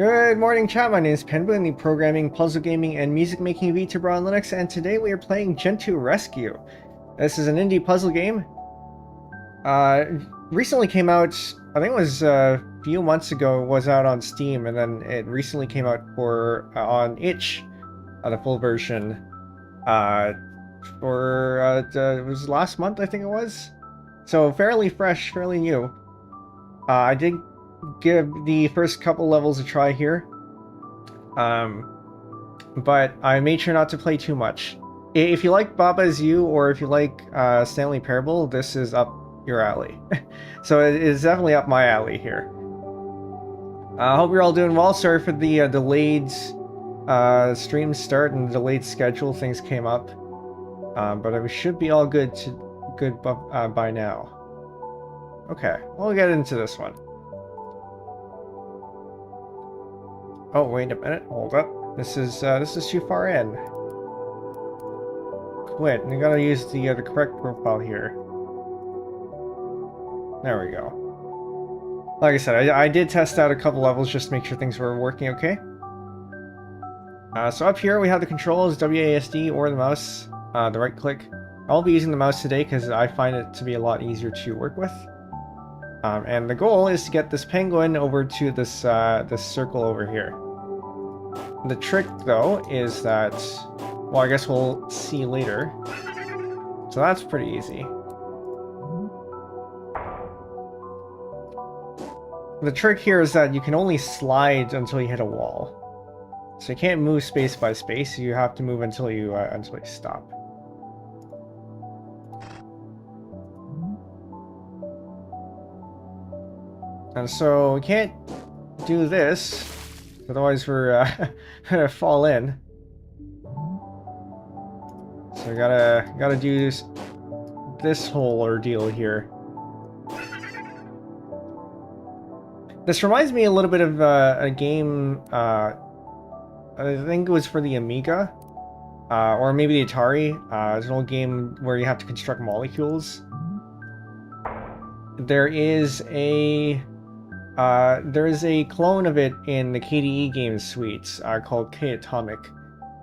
Good morning, chat. My name is Penbu, I'm the programming, puzzle gaming, and music making VTuber on Linux, and today we are playing Gentoo Rescue. This is an indie puzzle game. Recently came out, I think it was a few months ago, was out on Steam, and then it recently came out for on itch, the full version. It was last month, I think it was. So fairly fresh, fairly new. I did give the first couple levels a try here, but I made sure not to play too much. If you like Baba Is You or if you like Stanley Parable, this is up your alley. So it is definitely up my alley here. I hope you're all doing well. Sorry for the delayed stream start and the delayed schedule. Things came up, but we should be all good by now. Okay, we'll get into this one. Oh, wait a minute. Hold up. This is too far in. Quit. And you gotta use the correct profile here. There we go. Like I said, I did test out a couple levels just to make sure things were working okay. So up here we have the controls, WASD or the mouse, the right click. I'll be using the mouse today because I find it to be a lot easier to work with. And the goal is to get this penguin over to this this circle over here. The trick, though, is that, well, I guess we'll see later. So that's pretty easy. The trick here is that you can only slide until you hit a wall. So you can't move space by space. You have to move until you stop. And so we can't do this, otherwise we're gonna fall in. So we gotta do this whole ordeal here. This reminds me a little bit of a game. I think it was for the Amiga, or maybe the Atari. It's an old game where you have to construct molecules. There is a clone of it in the KDE Games suite called K-Atomic.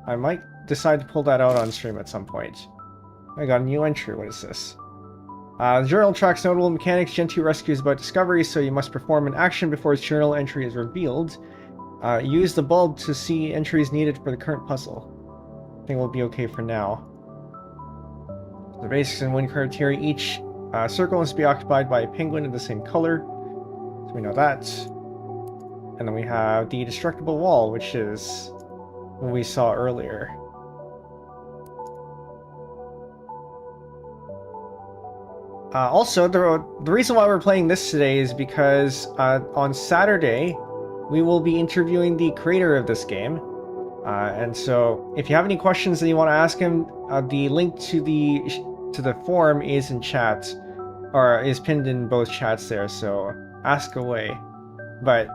I might decide to pull that out on stream at some point. I got a new entry. What is this? The journal tracks notable mechanics. Gentoo Rescue is about discovery, so you must perform an action before its journal entry is revealed. Use the bulb to see entries needed for the current puzzle. I think we'll be okay for now. The basics and win criteria. Each circle must be occupied by a penguin of the same color. So we know that. And then we have the destructible wall, which is what we saw earlier. Also, the reason why we're playing this today is because on Saturday, we will be interviewing the creator of this game. And so if you have any questions that you want to ask him, the link to the forum is in chat, or is pinned in both chats there, so ask away. But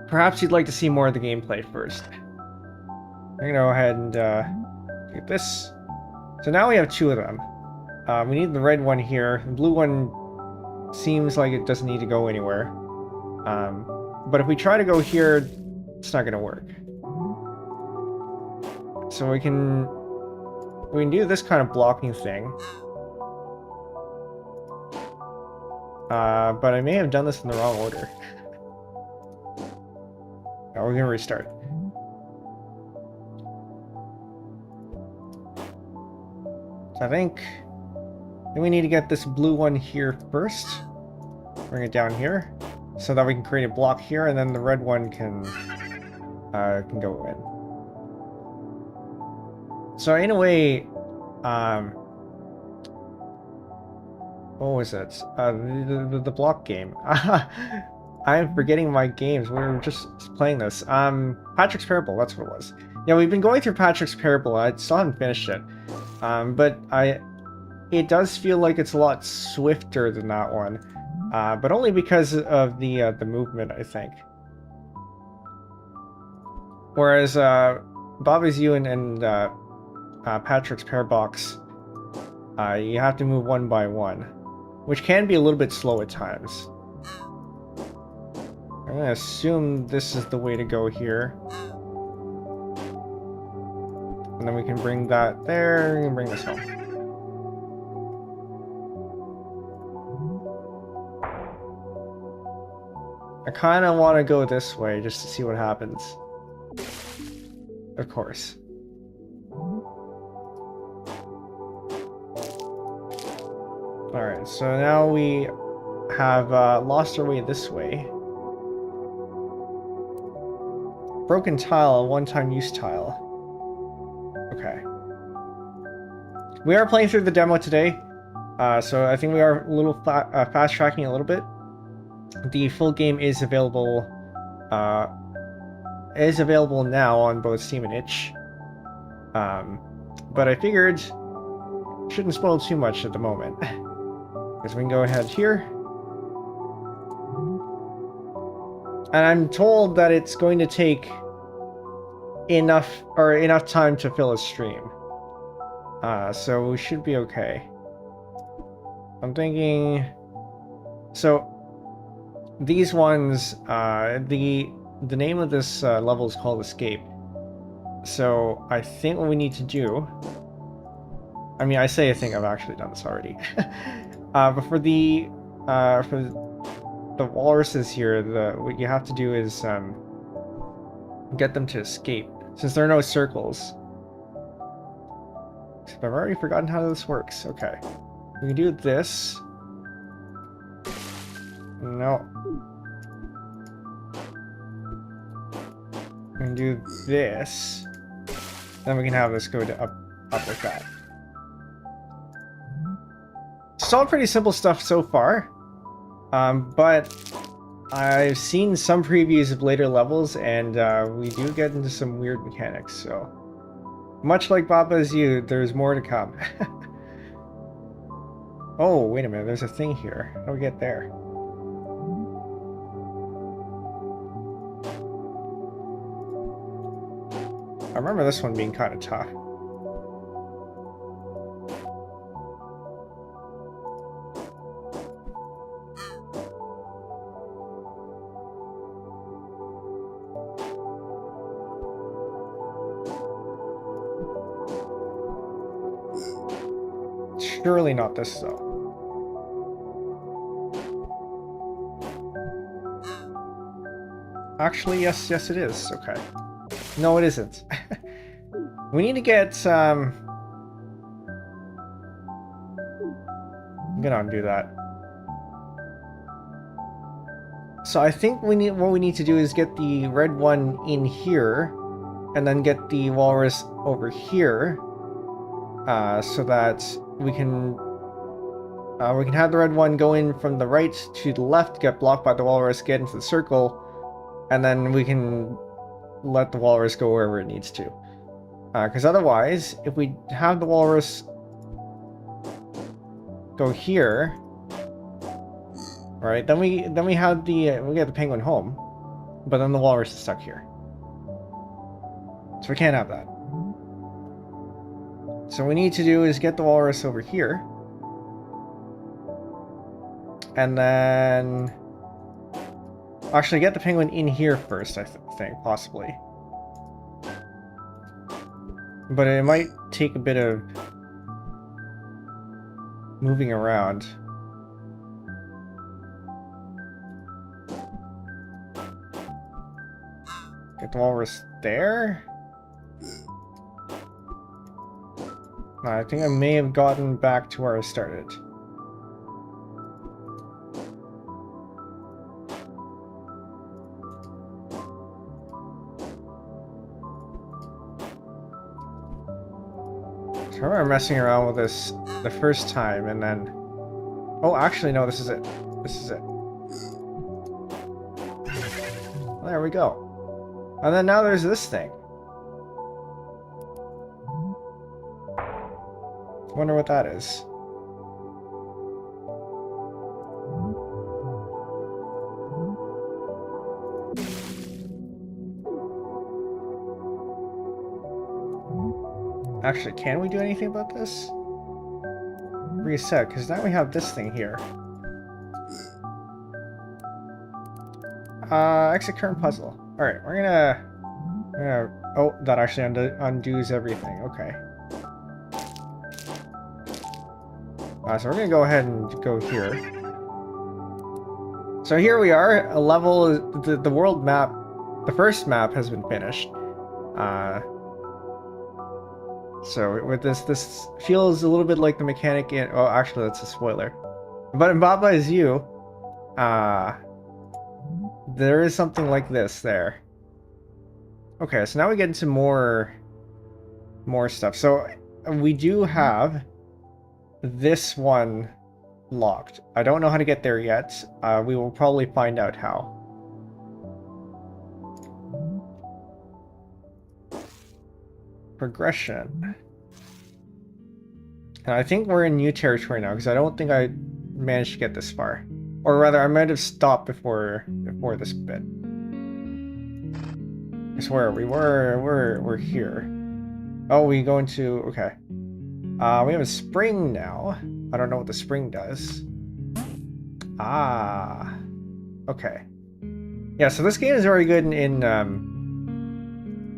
perhaps you'd like to see more of the gameplay first. I'm gonna go ahead and do this. So now we have two of them. We need the red one here. The blue one seems like it doesn't need to go anywhere. But if we try to go here, it's not gonna work. So we can do this kind of blocking thing. But I may have done this in the wrong order. Now we're gonna restart. So I think we need to get this blue one here first. Bring it down here, so that we can create a block here, and then the red one can go in. So in a way, what was it? The block game. I'm forgetting my games. We were just playing this. Patrick's Parable, that's what it was. Yeah, we've been going through Patrick's Parable. I still haven't finished it. But it does feel like it's a lot swifter than that one. But only because of the movement, I think. Whereas Baba Is You and Patrick's Parabox, you have to move one by one, which can be a little bit slow at times. I'm gonna assume this is the way to go here. And then we can bring that there and bring this home. I kind of want to go this way just to see what happens. Of course. Alright, so now we have lost our way this way. Broken tile, one-time use tile. Okay. We are playing through the demo today, so I think we are a little fast-tracking a little bit. The full game is available now on both Steam and itch. But I figured shouldn't spoil too much at the moment. Because we can go ahead here. And I'm told that it's going to take enough time to fill a stream. So we should be okay. I'm thinking, so these ones, the name of this level is called Escape. So I think what we need to do, I mean, I say I think, I've actually done this already. But for the walruses here, what you have to do is get them to escape, since there are no circles. Except I've already forgotten how this works. Okay, we can do this. No. We can do this. Then we can have this go to up like that. It's all pretty simple stuff so far. But I've seen some previews of later levels, and we do get into some weird mechanics, so much like Baba's You, there's more to come. Oh, wait a minute, there's a thing here. How do we get there? I remember this one being kind of tough. Surely not this, though. Actually, yes it is. Okay. No, it isn't. We need to get, I'm gonna undo that. So I think what we need to do is get the red one in here, and then get the walrus over here, so that we can have the red one go in from the right to the left, get blocked by the walrus, get into the circle, and then we can let the walrus go wherever it needs to. Because otherwise, if we have the walrus go here, right, then we have we get the penguin home, but then the walrus is stuck here. So we can't have that. So what we need to do is get the walrus over here, and then actually get the penguin in here first, I think, possibly. But it might take a bit of moving around. Get the walrus there? I think I may have gotten back to where I started. I remember messing around with this the first time, and then... Oh, actually, no, this is it. This is it. There we go. And then now there's this thing. Wonder what that is. Actually, can we do anything about this? Reset, because now we have this thing here. exit current puzzle. Alright, we're gonna... Oh, that actually undoes everything. Okay. So we're gonna go ahead and go here. So here we are, a level, the world map, the first map has been finished. So with this feels a little bit like the mechanic in, oh, actually that's a spoiler. But in Baba Is You, there is something like this there. Okay, so now we get into more stuff. So we do have this one locked. I don't know how to get there yet. We will probably find out how. Progression. And I think we're in new territory now, because I don't think I managed to get this far. Or rather, I might have stopped before this bit. I swear, we're here. Oh, we go into... Okay. We have a spring now. I don't know what the spring does. Ah. Okay. Yeah, so this game is very good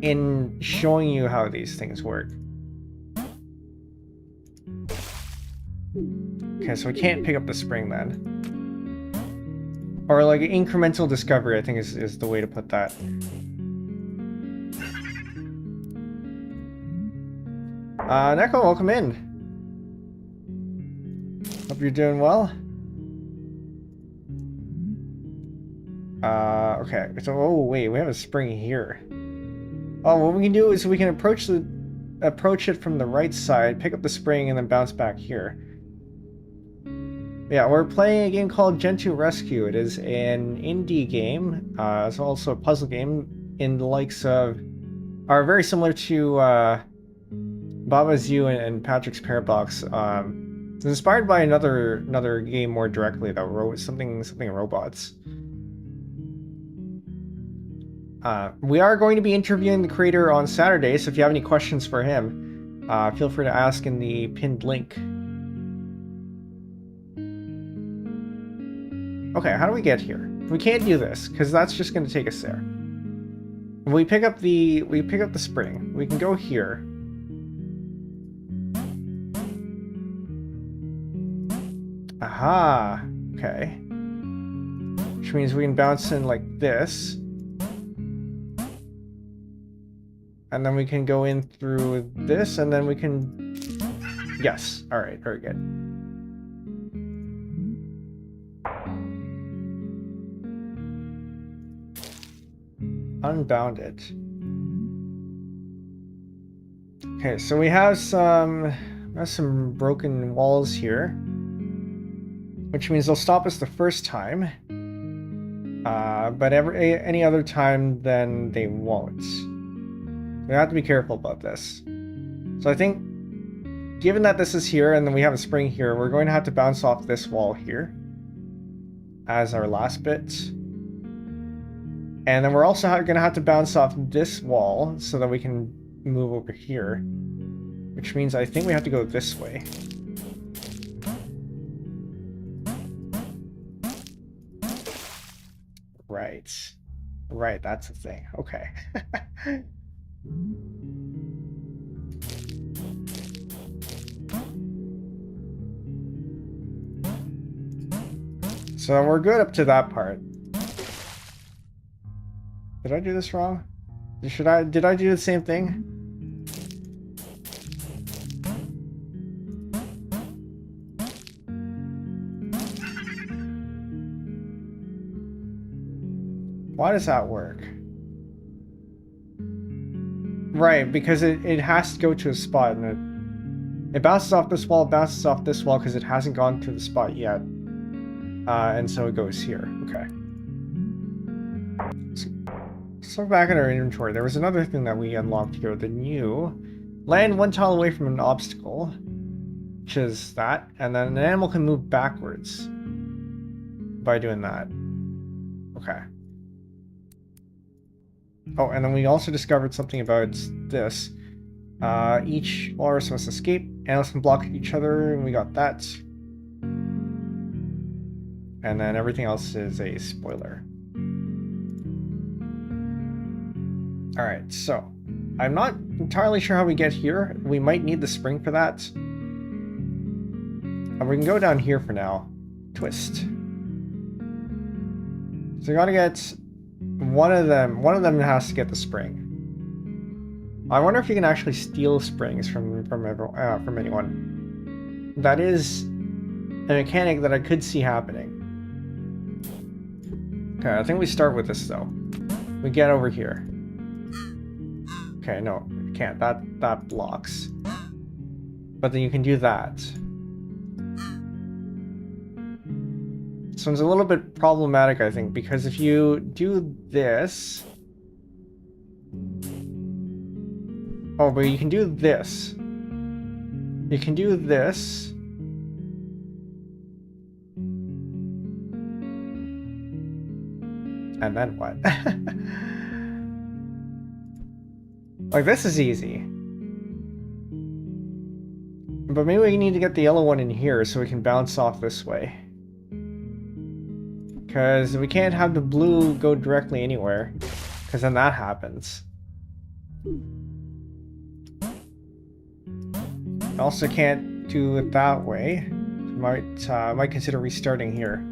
in showing you how these things work. Okay, so we can't pick up the spring then. Or like incremental discovery, I think is the way to put that. Neko, welcome in. Hope you're doing well. Okay, so, oh wait, we have a spring here. Oh, what we can do is we can approach it from the right side, pick up the spring, and then bounce back here. Yeah, we're playing a game called Gentoo Rescue. It is an indie game. It's also a puzzle game in the likes of... are very similar to Baba Is You and Patrick's Parabox. It's inspired by another game more directly, though. Something robots. We are going to be interviewing the creator on Saturday, so if you have any questions for him, feel free to ask in the pinned link. Okay, how do we get here? We can't do this, because that's just going to take us there. We pick up the spring. We can go here. Aha! Okay. Which means we can bounce in like this. And then we can go in through this, and then we can... Yes. Alright, very good. Unbounded. Okay, so we have some broken walls here, which means they'll stop us the first time, but any other time then they won't. We have to be careful about this. So I think, given that this is here and then we have a spring here, we're going to have to bounce off this wall here as our last bit. And then we're also going to have to bounce off this wall so that we can move over here. Which means I think we have to go this way. Right. Right, that's the thing. Okay. So we're good up to that part. Did I do this wrong? Did I do the same thing? Why does that work? Right, because it has to go to a spot, and it bounces off this wall, bounces off this wall because it hasn't gone to the spot yet. And so it goes here. Okay. So back at our inventory, there was another thing that we unlocked here. The new land one tile away from an obstacle, which is that, and then an animal can move backwards by doing that. Okay. Oh, and then we also discovered something about this. Each walrus must escape. Animals can block each other, and we got that. And then everything else is a spoiler. Alright, so I'm not entirely sure how we get here. We might need the spring for that. We can go down here for now. Twist. So we gotta get one of them. One of them has to get the spring. I wonder if you can actually steal springs from anyone. That is a mechanic that I could see happening. Okay, I think we start with this though. We get over here. Okay, no, you can't. That blocks. But then you can do that. This one's a little bit problematic, I think, because if you do this... Oh, but you can do this. You can do this. And then what? Like, this is easy. But maybe we need to get the yellow one in here so we can bounce off this way. Because we can't have the blue go directly anywhere. Because then that happens. Also can't do it that way. Might consider restarting here.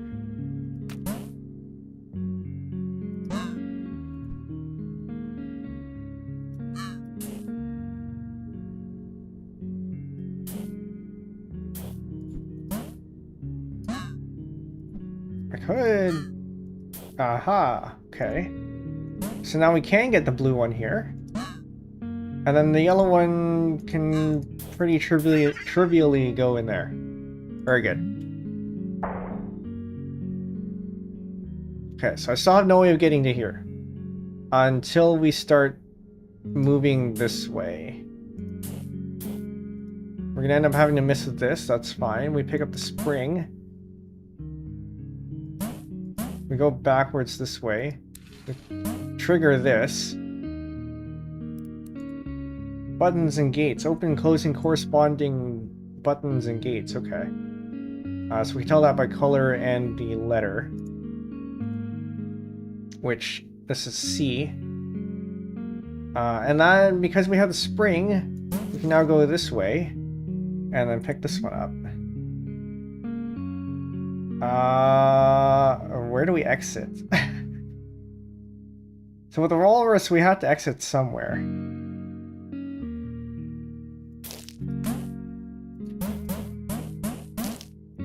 I could. Aha. Okay. So now we can get the blue one here. And then the yellow one can pretty trivially go in there. Very good. Okay, so I still have no way of getting to here. Until we start moving this way. We're gonna end up having to miss with this, that's fine. We pick up the spring. We go backwards this way. We trigger this. Buttons and gates. Open and closing corresponding buttons and gates. Okay. So we can tell that by color and the letter. Which, this is C. And then, because we have the spring, we can now go this way. And then pick this one up. Where do we exit? So with the walrus, we have to exit somewhere.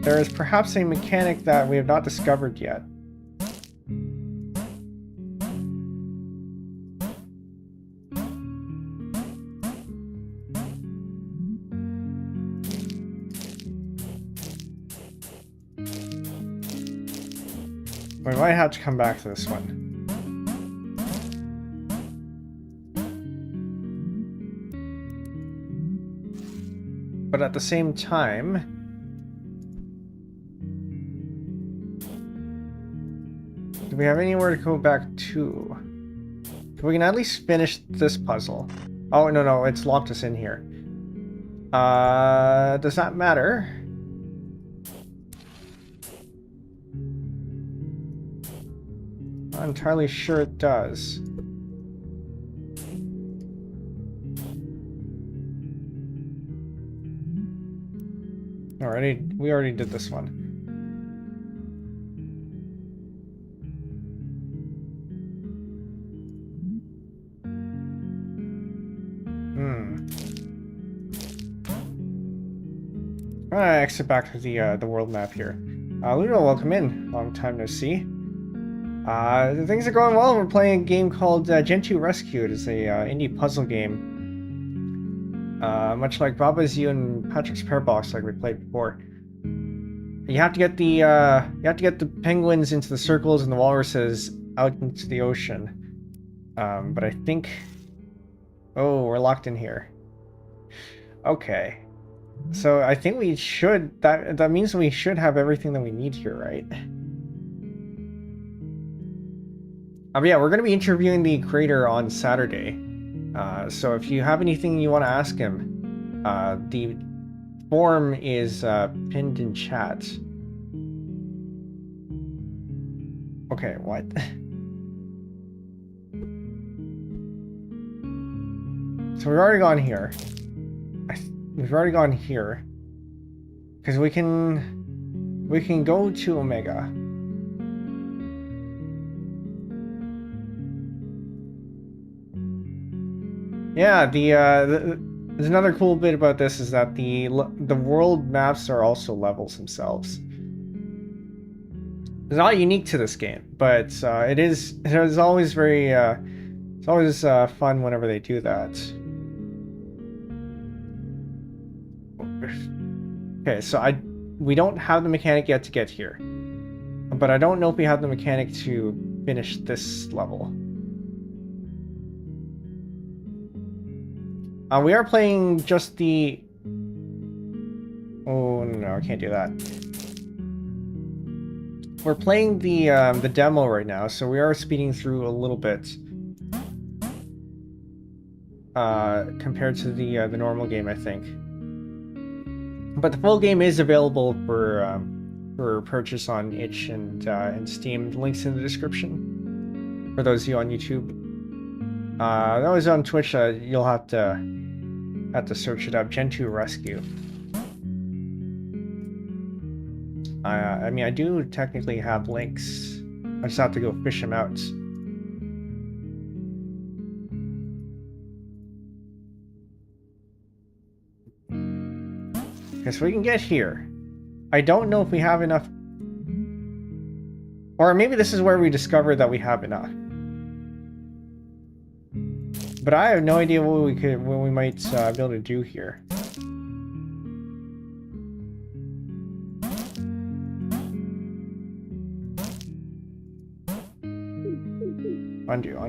There is perhaps a mechanic that we have not discovered yet. We might have to come back to this one. But at the same time... do we have anywhere to go back to? We can at least finish this puzzle. Oh, no, it's locked us in here. Does that matter? Not entirely sure it does. We already did this one. I'm gonna exit back to the world map here. Ludo, welcome in. Long time no see. Things are going well. We're playing a game called Gentoo Rescue. It is a indie puzzle game. Much like Baba's You and Patrick's Pear Box, like we played before. You have to get the penguins into the circles and the walruses out into the ocean. But I think... oh, we're locked in here. Okay. So I think we should... that means we should have everything that we need here, right? Yeah, we're going to be interviewing the creator on Saturday. So if you have anything you want to ask him, the form is pinned in chat. Okay, what? So we've already gone here. We've already gone here. Because we can go to Omega. Yeah, there's another cool bit about this is that the world maps are also levels themselves. It's not unique to this game, but it is always very it's always fun whenever they do that. Okay, so we don't have the mechanic yet to get here, but I don't know if we have the mechanic to finish this level. We are playing just the... Oh, no, I can't do that. We're playing the demo right now, so we are speeding through a little bit. Compared to the normal game, I think. But the full game is available for purchase on itch and Steam. The link's in the description. For those of you on YouTube. Those on Twitch, you'll have to search it up. Gentoo Rescue. I mean, I do technically have links. I just have to go fish them out. Okay, so we can get here. I don't know if we have enough. Or maybe this is where we discovered that we have enough. But I have no idea what we might be able to do here. Undo.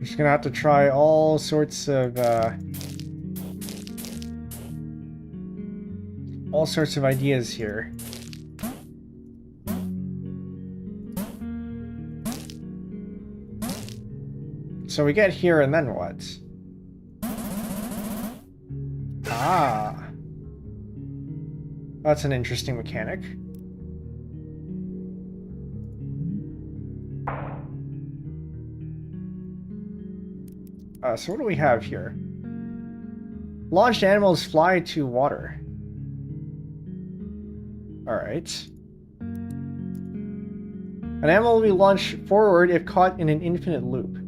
Just gonna have to try all sorts of ideas here. So we get here and then what? Ah. That's an interesting mechanic. So what do we have here? Launched animals fly to water. Alright. An animal will be launched forward if caught in an infinite loop.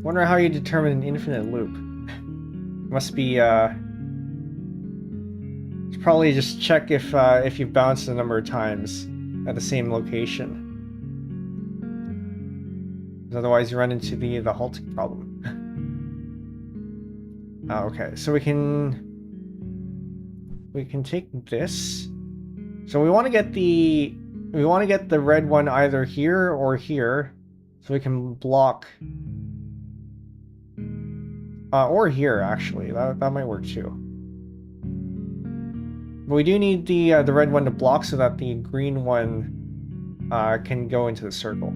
Wonder how you determine an infinite loop. Must be probably just check if you've bounced a number of times at the same location. Otherwise you run into the halting problem. Okay, so we can take this. So we want to get the red one either here or here, so we can block. Or here actually, that might work too. But we do need the red one to block so that the green one can go into the circle.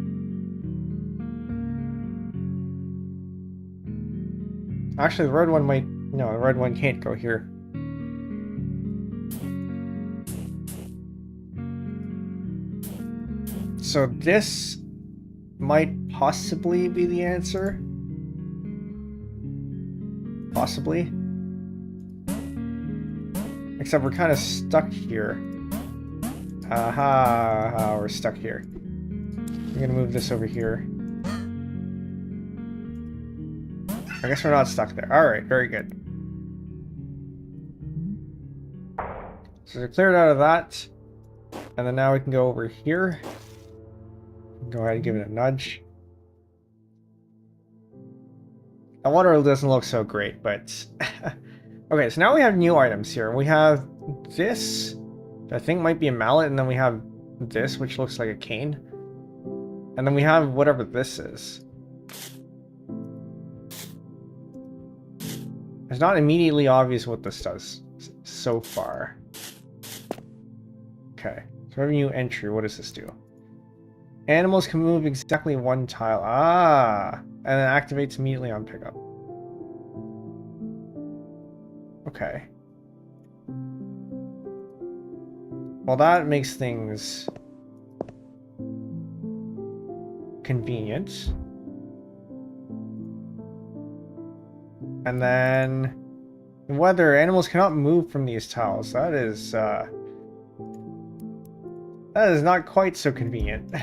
Actually, the red one might... No, the red one can't go here. So this might possibly be the answer. Possibly. Except we're kind of stuck here. Aha, we're stuck here. I'm gonna move this over here. I guess we're not stuck there. Alright, very good. So we cleared out of that. And then now we can go over here. Go ahead and give it a nudge. The water doesn't look so great, but... Okay, so now we have new items here. We have this, I think might be a mallet, and then we have this, which looks like a cane. And then we have whatever this is. It's not immediately obvious what this does so far. Okay, so revenue entry, what does this do? Animals can move exactly one tile. Ah! And then activates immediately on pickup. Okay. Well, that makes things convenient. And then weather. Animals cannot move from these tiles. That is not quite so convenient.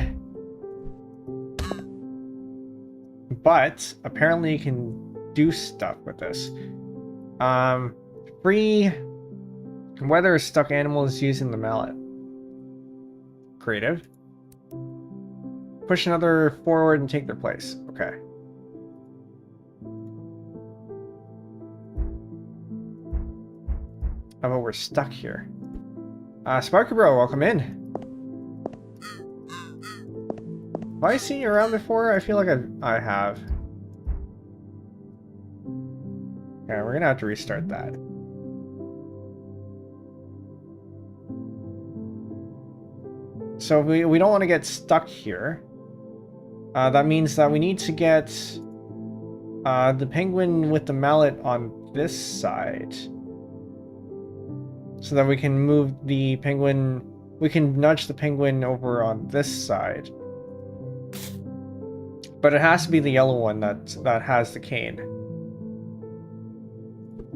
But apparently you can do stuff with this. Free weather stuck animals using the mallet. Creative. Push another forward and take their place. Okay. How about we're stuck here? Sparky Bro, welcome in. Have I seen you around before? I feel like I have. Yeah, we're gonna have to restart that. So we don't want to get stuck here. That means that we need to get the penguin with the mallet on this side. So that we can move the penguin, we can nudge the penguin over on this side. But it has to be the yellow one that has the cane.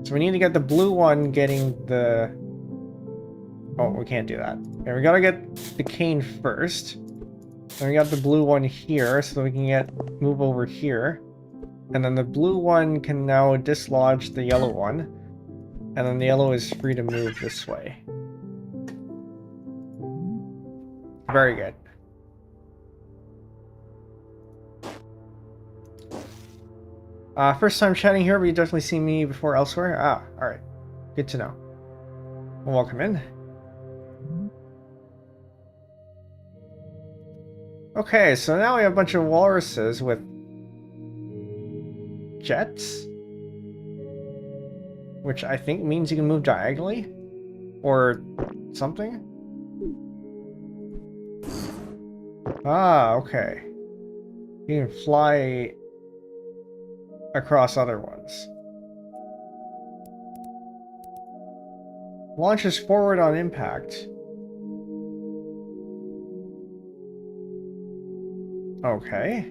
So we need to get the blue one getting the... Oh, we can't do that. Okay, we gotta get the cane first. Then we got the blue one here, so that we can move over here. And then the blue one can now dislodge the yellow one. And then the yellow is free to move this way. Very good. First time chatting here, but you definitely seen me before elsewhere. Ah, alright. Good to know. Well, welcome in. Okay, so now we have a bunch of walruses with jets. Which I think means you can move diagonally? Or something? Ah, okay. You can fly across other ones. Launches forward on impact. Okay.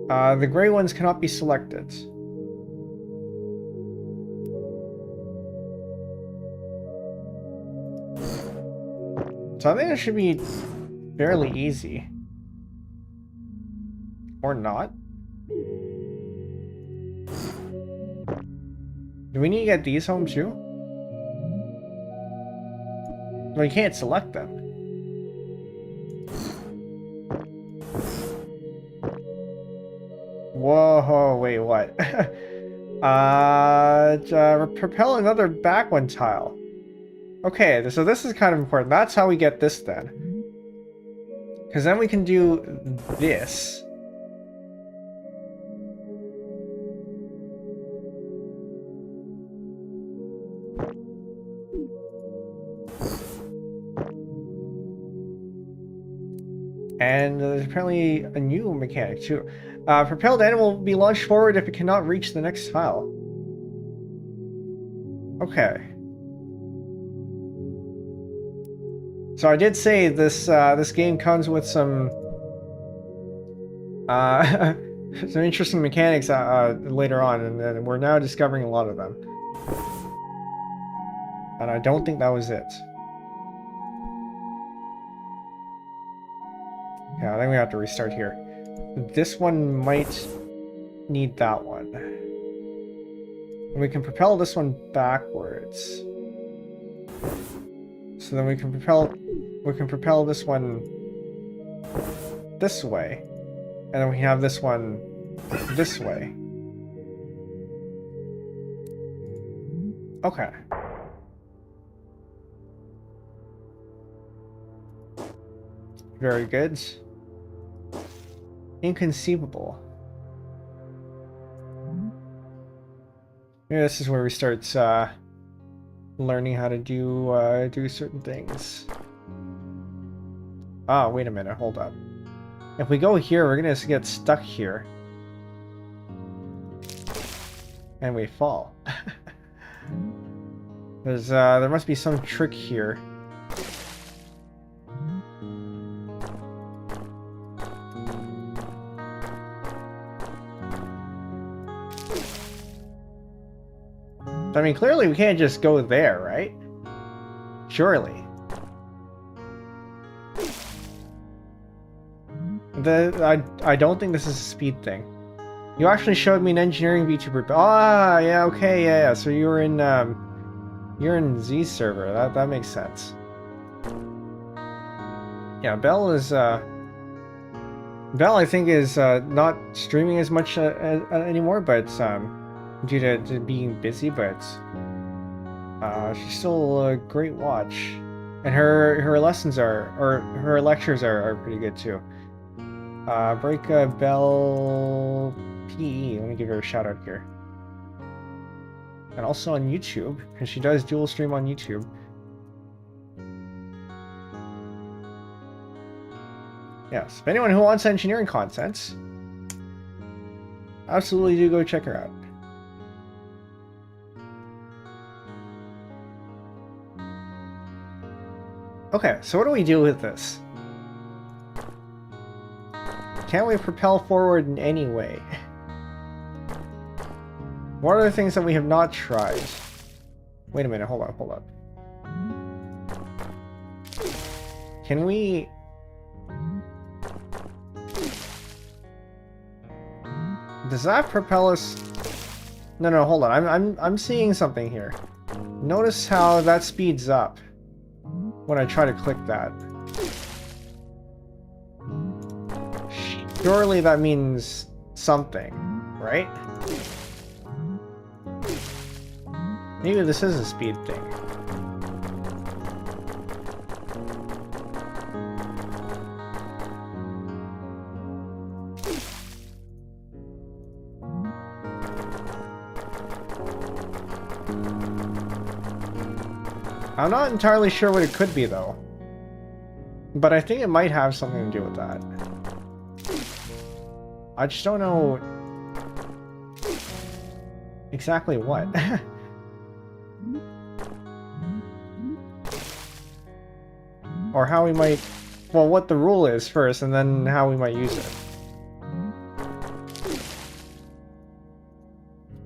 The gray ones cannot be selected. So I think it should be fairly easy. Or not. Do we need to get these home too? Well, you can't select them. Whoa, wait, what? Propel another back one tile. Okay, so this is kind of important. That's how we get this then. Because then we can do this. And there's apparently a new mechanic too. Propelled animal will be launched forward if it cannot reach the next tile. Okay. So I did say this this game comes with some some interesting mechanics later on, and we're now discovering a lot of them. And I don't think that was it. Yeah, I think we have to restart here. This one might need that one. And we can propel this one backwards. So then we can propel this one this way. And then we have this one this way. Okay. Very good. Inconceivable. Maybe this is where we start learning how to do certain things. Ah, wait a minute, hold up. If we go here, we're gonna get stuck here. And we fall. There must be some trick here. I mean, clearly we can't just go there, right? Surely. I don't think this is a speed thing. You actually showed me an engineering VTuber. Ah, yeah, okay, yeah. So you're in Z's server. That makes sense. Yeah, Bell I think is not streaming as much anymore, but due to being busy. But she's still a great watch, and her lessons her lectures are pretty good too. Break Bell PE. Let me give her a shout out here. And also on YouTube, because she does dual stream on YouTube. Yes, if anyone who wants engineering content, absolutely do go check her out. Okay, so what do we do with this? Can we propel forward in any way? What are the things that we have not tried? Wait a minute, hold up. Can we... Does that propel us? No, hold on. I'm seeing something here. Notice how that speeds up when I try to click that. Surely that means something, right? Maybe this is a speed thing. I'm not entirely sure what it could be, though. But I think it might have something to do with that. I just don't know exactly what. Or how we might... Well, what the rule is first, and then how we might use it.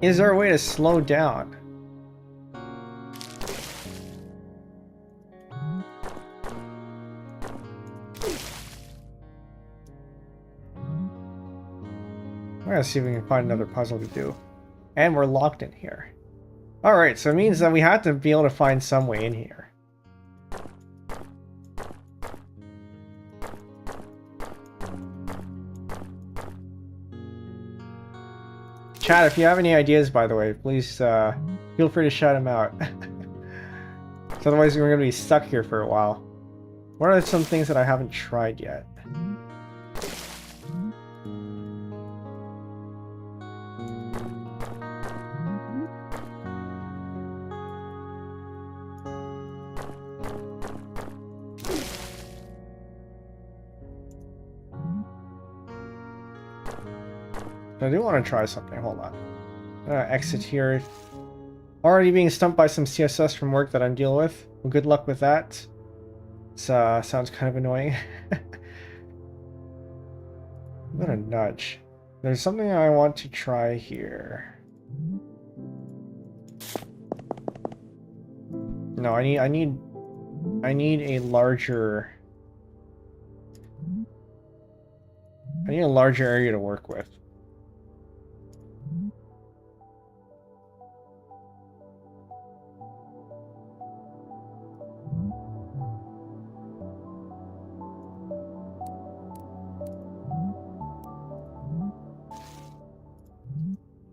Is there a way to slow down? We're gonna see if we can find another puzzle to do. And we're locked in here. Alright, so it means that we have to be able to find some way in here. Chat, if you have any ideas, by the way, please feel free to shout them out. Otherwise we're gonna be stuck here for a while. What are some things that I haven't tried yet? I do want to try something. Hold on. I'm gonna exit here. Already being stumped by some CSS from work that I'm dealing with. Well, good luck with that. It sounds kind of annoying. I'm gonna nudge. There's something I want to try here. No, I need a larger... I need a larger area to work with.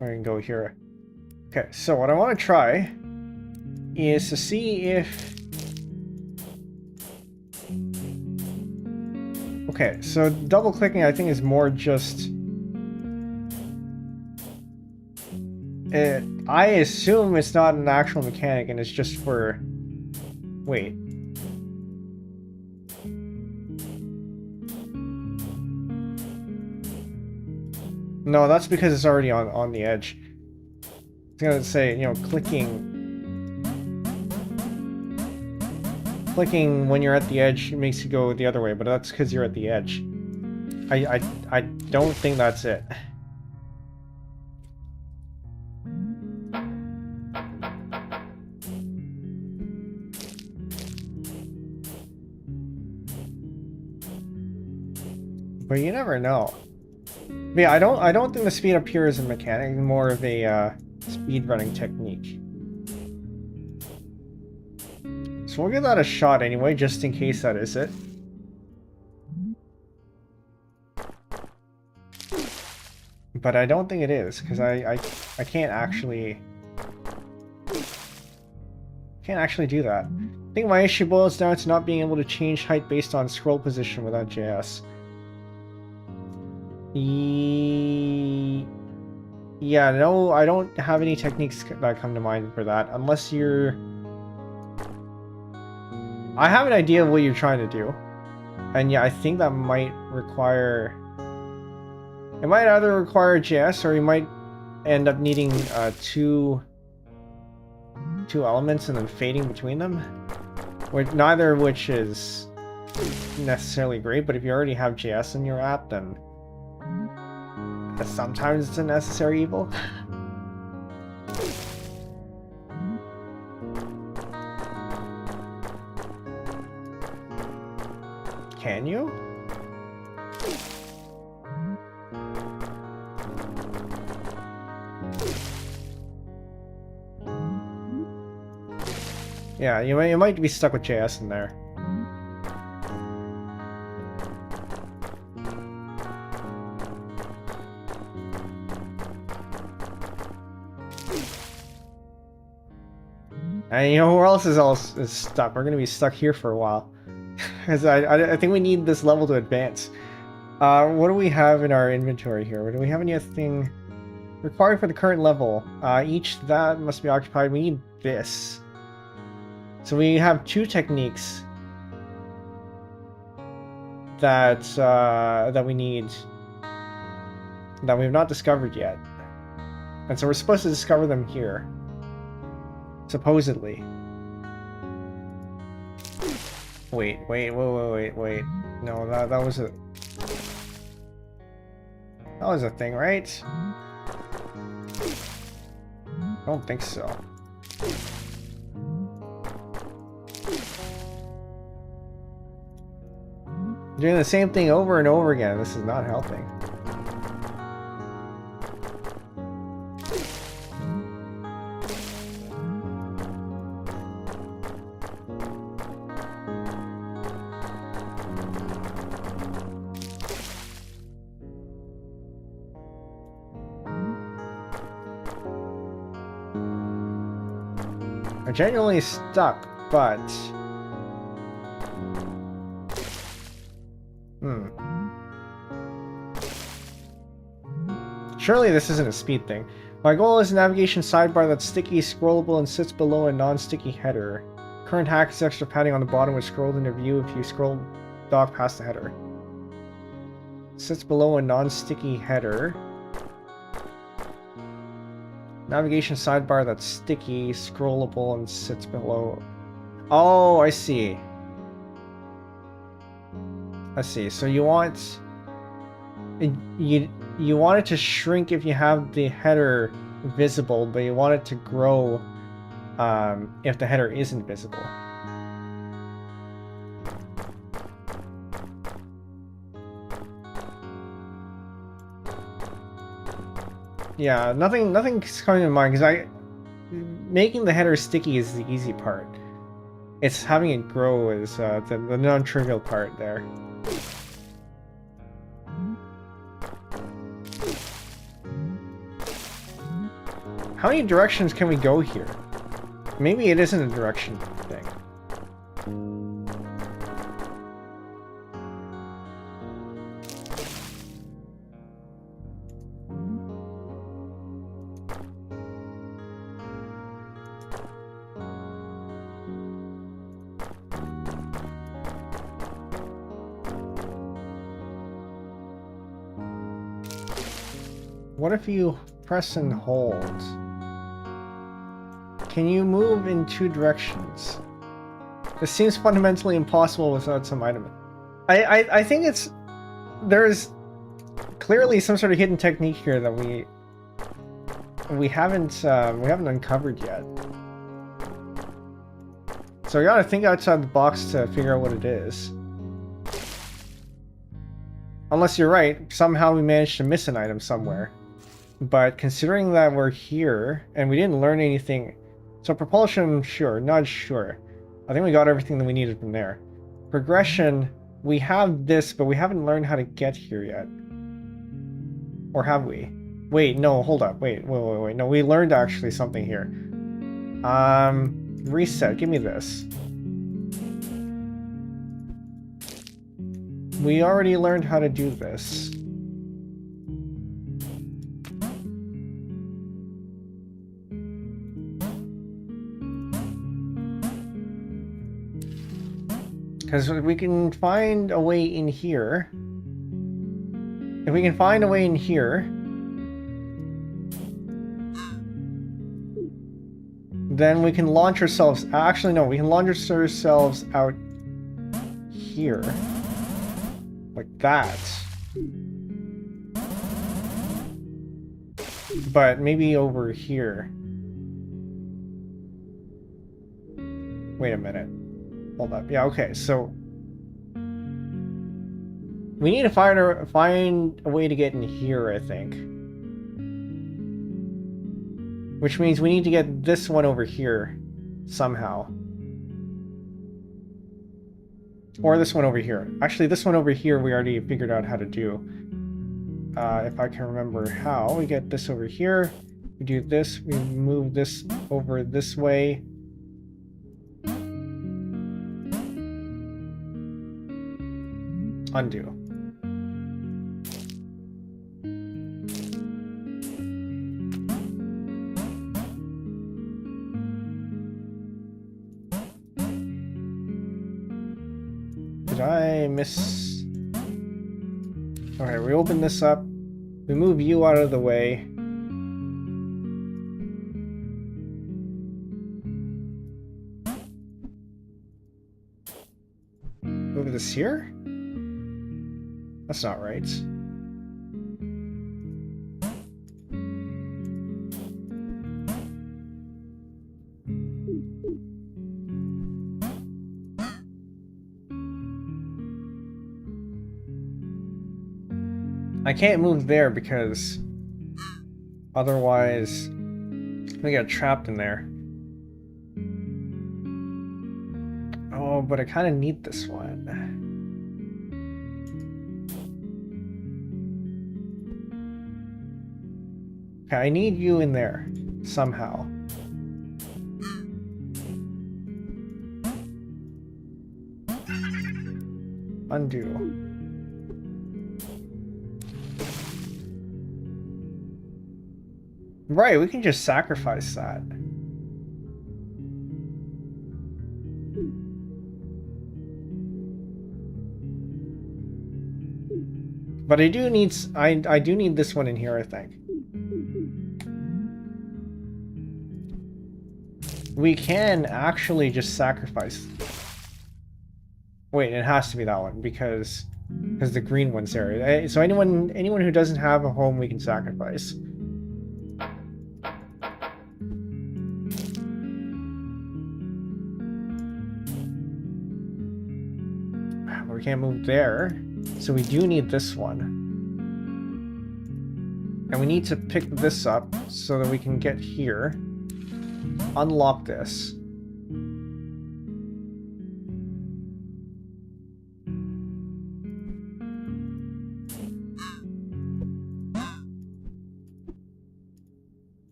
I can go here. Okay, so what I want to try is to see if... Okay, so double clicking I think is more just... I assume it's not an actual mechanic and it's just for... Wait. No, that's because it's already on the edge. I was gonna say, you know, clicking... clicking when you're at the edge makes you go the other way, but that's because you're at the edge. I don't think that's it. But you never know. But yeah, I don't think the speed up here is a mechanic, more of a speed running technique. So we'll give that a shot anyway, just in case that is it. But I don't think it is, because I can't actually do that. I think my issue boils down to not being able to change height based on scroll position without JS. Yeah, no, I don't have any techniques that come to mind for that, unless you're... I have an idea of what you're trying to do. And yeah, I think that might require... It might either require JS, or you might end up needing two elements and then fading between them. Neither of which is necessarily great, but if you already have JS in your app, then sometimes it's a necessary evil. Can you? Yeah, you might be stuck with JS in there. And you know who else is stuck? We're gonna be stuck here for a while. Because I think we need this level to advance. What do we have in our inventory here? Do we have anything required for the current level? Each that must be occupied. We need this. So we have two techniques that that we need that we have not discovered yet, and so we're supposed to discover them here, supposedly. Wait. No, that was a thing, right? I don't think so. Doing the same thing over and over again. This is not helping. I'm genuinely stuck, but... Surely this isn't a speed thing. My goal is a navigation sidebar that's sticky, scrollable, and sits below a non-sticky header. Current hack is extra padding on the bottom which scrolls into view if you scroll dock past the header. Sits below a non-sticky header. Navigation sidebar that's sticky, scrollable, and sits below... Oh, I see. I see. So you want... You want it to shrink if you have the header visible, but you want it to grow if the header isn't visible. Yeah, nothing's coming to mind because making the header sticky is the easy part. It's having it grow is the non-trivial part there. How many directions can we go here? Maybe it isn't a direction thing. What if you press and hold? Can you move in two directions? This seems fundamentally impossible without some item. I think it's... There's clearly some sort of hidden technique here that we haven't uncovered yet. So we gotta think outside the box to figure out what it is. Unless you're right, somehow we managed to miss an item somewhere. But considering that we're here, and we didn't learn anything... So propulsion, sure. Nudge, sure. I think we got everything that we needed from there. Progression, we have this, but we haven't learned how to get here yet. Or have we? Wait, no, hold up. Wait. No, we learned actually something here. Reset, give me this. We already learned how to do this. Because we can find a way in here. If we can find a way in here, then we can launch ourselves... Actually, no, we can launch ourselves out here. Like that. But maybe over here. Wait a minute. Hold up. Yeah, okay, so... We need to find a way to get in here, I think. Which means we need to get this one over here. Somehow. Or this one over here. Actually, this one over here we already figured out how to do. If I can remember how. We get this over here. We do this. We move this over this way. Undo. Did I miss... Okay, we open this up. We move you out of the way. Move this here? That's not right. I can't move there because otherwise we get trapped in there. Oh, but I kind of need this one. Okay, I need you in there somehow. Undo. Right, we can just sacrifice that. But I do need I do need this one in here, I think. We can actually just sacrifice. Wait, it has to be that one because the green one's there. So anyone who doesn't have a home, we can sacrifice. We can't move there, so we do need this one. And we need to pick this up so that we can get here. Unlock this.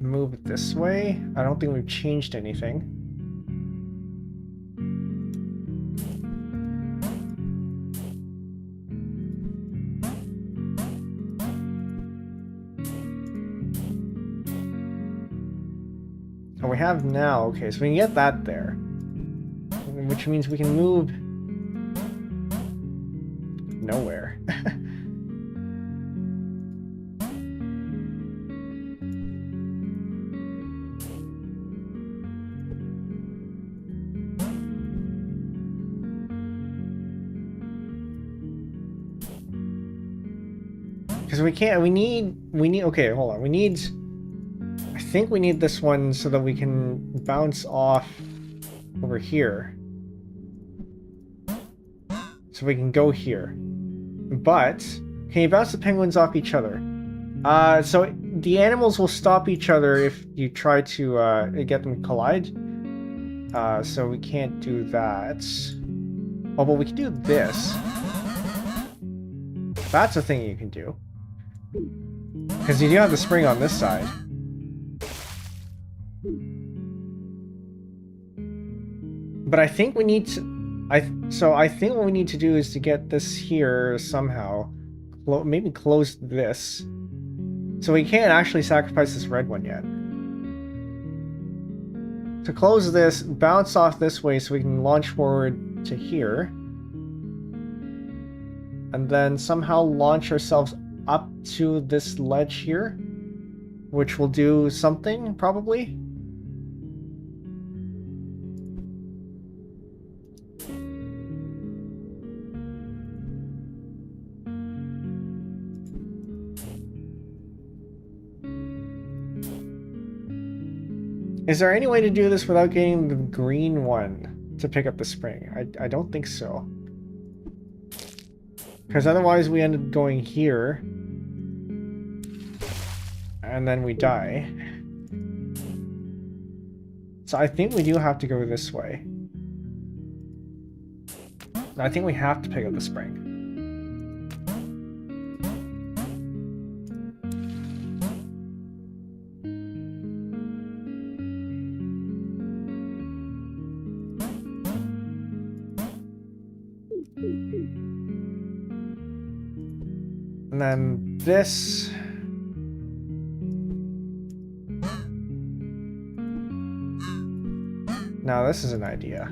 Move it this way. I don't think we've changed anything. And we have now, okay, so we can get that there. Which means we can move nowhere. Because we can't, we need, okay, hold on. I think we need this one so that we can bounce off over here. So we can go here. But, can you bounce the penguins off each other? So the animals will stop each other if you try to get them collide. So we can't do that. Oh, but we can do this. That's a thing you can do. Because you do have the spring on this side. But I think we need to... So I think what we need to do is to get this here somehow. Maybe close this. So we can't actually sacrifice this red one yet. To close this, bounce off this way so we can launch forward to here. And then somehow launch ourselves up to this ledge here. Which will do something, probably. Is there any way to do this without getting the green one to pick up the spring? I don't think so. Because otherwise we end up going here. And then we die. So I think we do have to go this way. I think we have to pick up the spring. And then this... Now this is an idea.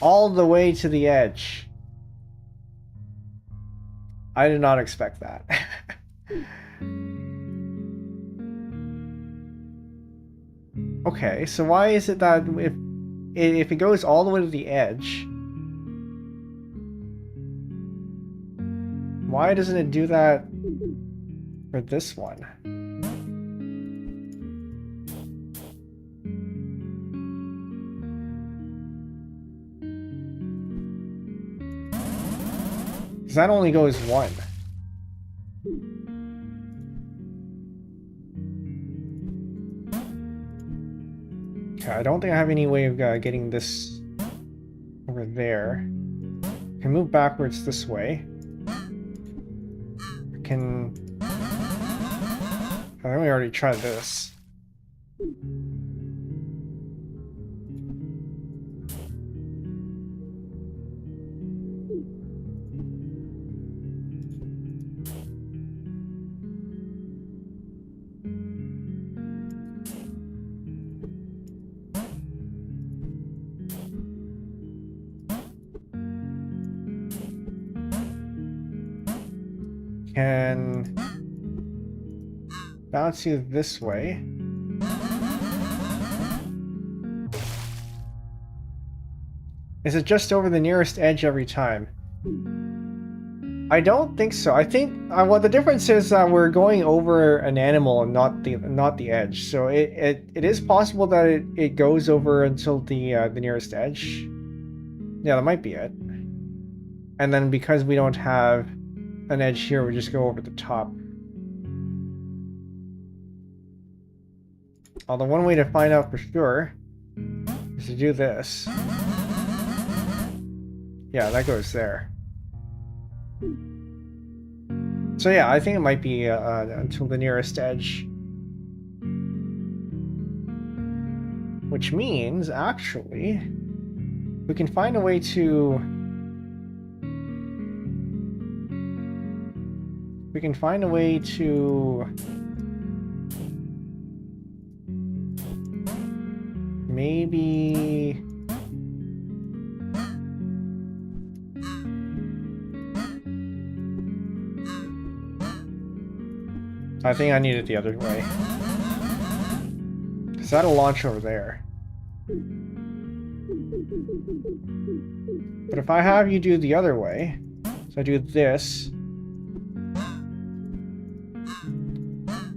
All the way to the edge. I did not expect that. Okay, so why is it that if it goes all the way to the edge, why doesn't it do that for this one? Because that only goes one. Okay, I don't think I have any way of getting this over there. I can move backwards this way. I think we already tried this. Can bounce you this way. Is it just over the nearest edge every time? I don't think so. I think what the difference is that we're going over an animal and not the edge. So it is possible that it goes over until the nearest edge. Yeah, that might be it. And then because we don't have an edge here, we just go over the top. Although one way to find out for sure is to do this. Yeah, that goes there. So yeah, I think it might be until the nearest edge. Which means, actually, we can find a way to... We can find a way to... Maybe... I think I need it the other way. Because that'll launch over there. But if I have you do the other way, so I do this,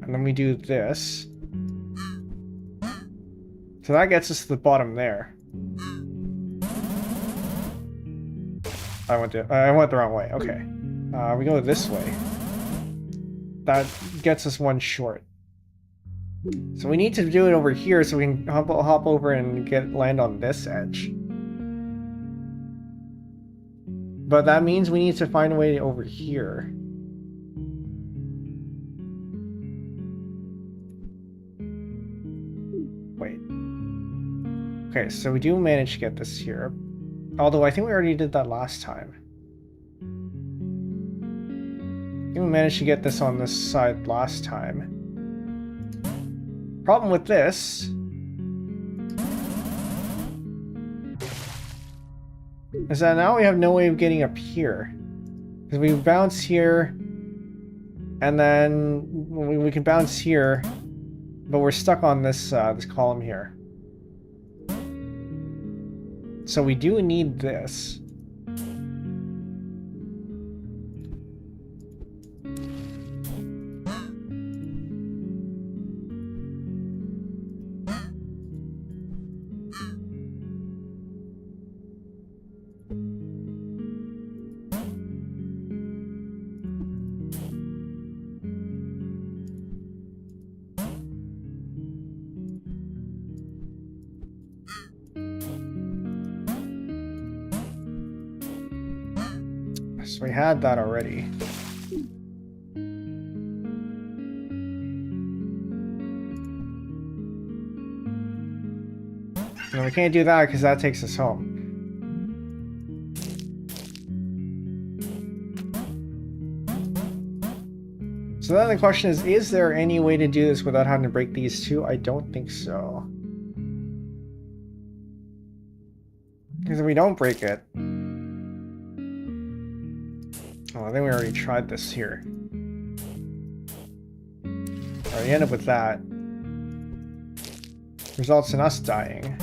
and then we do this, so that gets us to the bottom there. I went the wrong way. Okay, we go this way. That gets us one short. So we need to do it over here so we can hop over and land on this edge. But that means we need to find a way over here. Wait. Okay, so we do manage to get this here. Although I think we already did that last time. I think we managed to get this on this side last time. Problem with this is that now we have no way of getting up here. Because we bounce here, and then we can bounce here, but we're stuck on this this column here. So we do need this. So we had that already. No, we can't do that because that takes us home. So then the question is there any way to do this without having to break these two? I don't think so. Because if we don't break it... Oh, I think we already tried this here. Alright, end up with that. Results in us dying.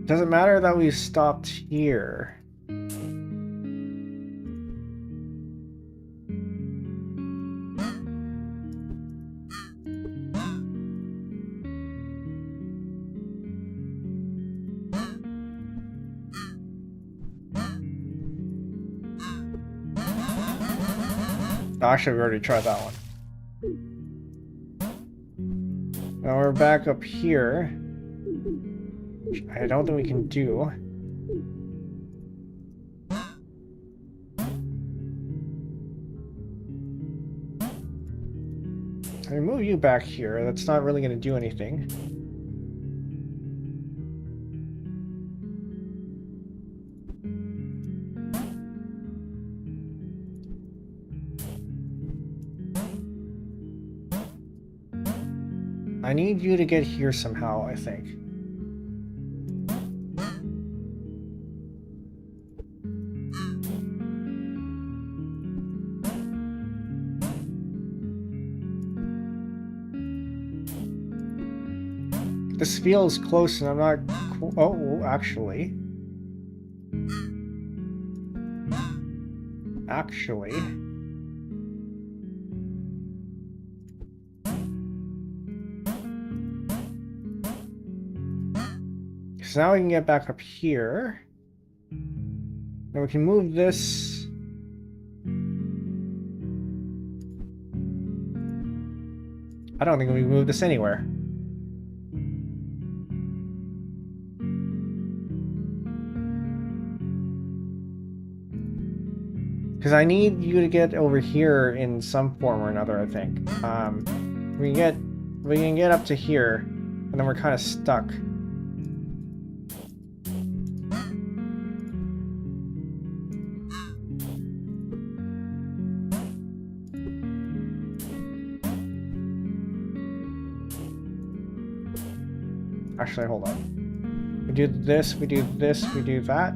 Doesn't matter that we stopped here. Actually, we already tried that one. Now we're back up here, which I don't think we can do. I move you back here. That's not really going to do anything. I need you to get here somehow, I think. This feels close and I'm not... Oh, actually... So now we can get back up here. Now we can move this. I don't think we can move this anywhere. Because I need you to get over here in some form or another, I think. We can get up to here, and then we're kind of stuck. Actually, hold on. We do this, we do this, we do that.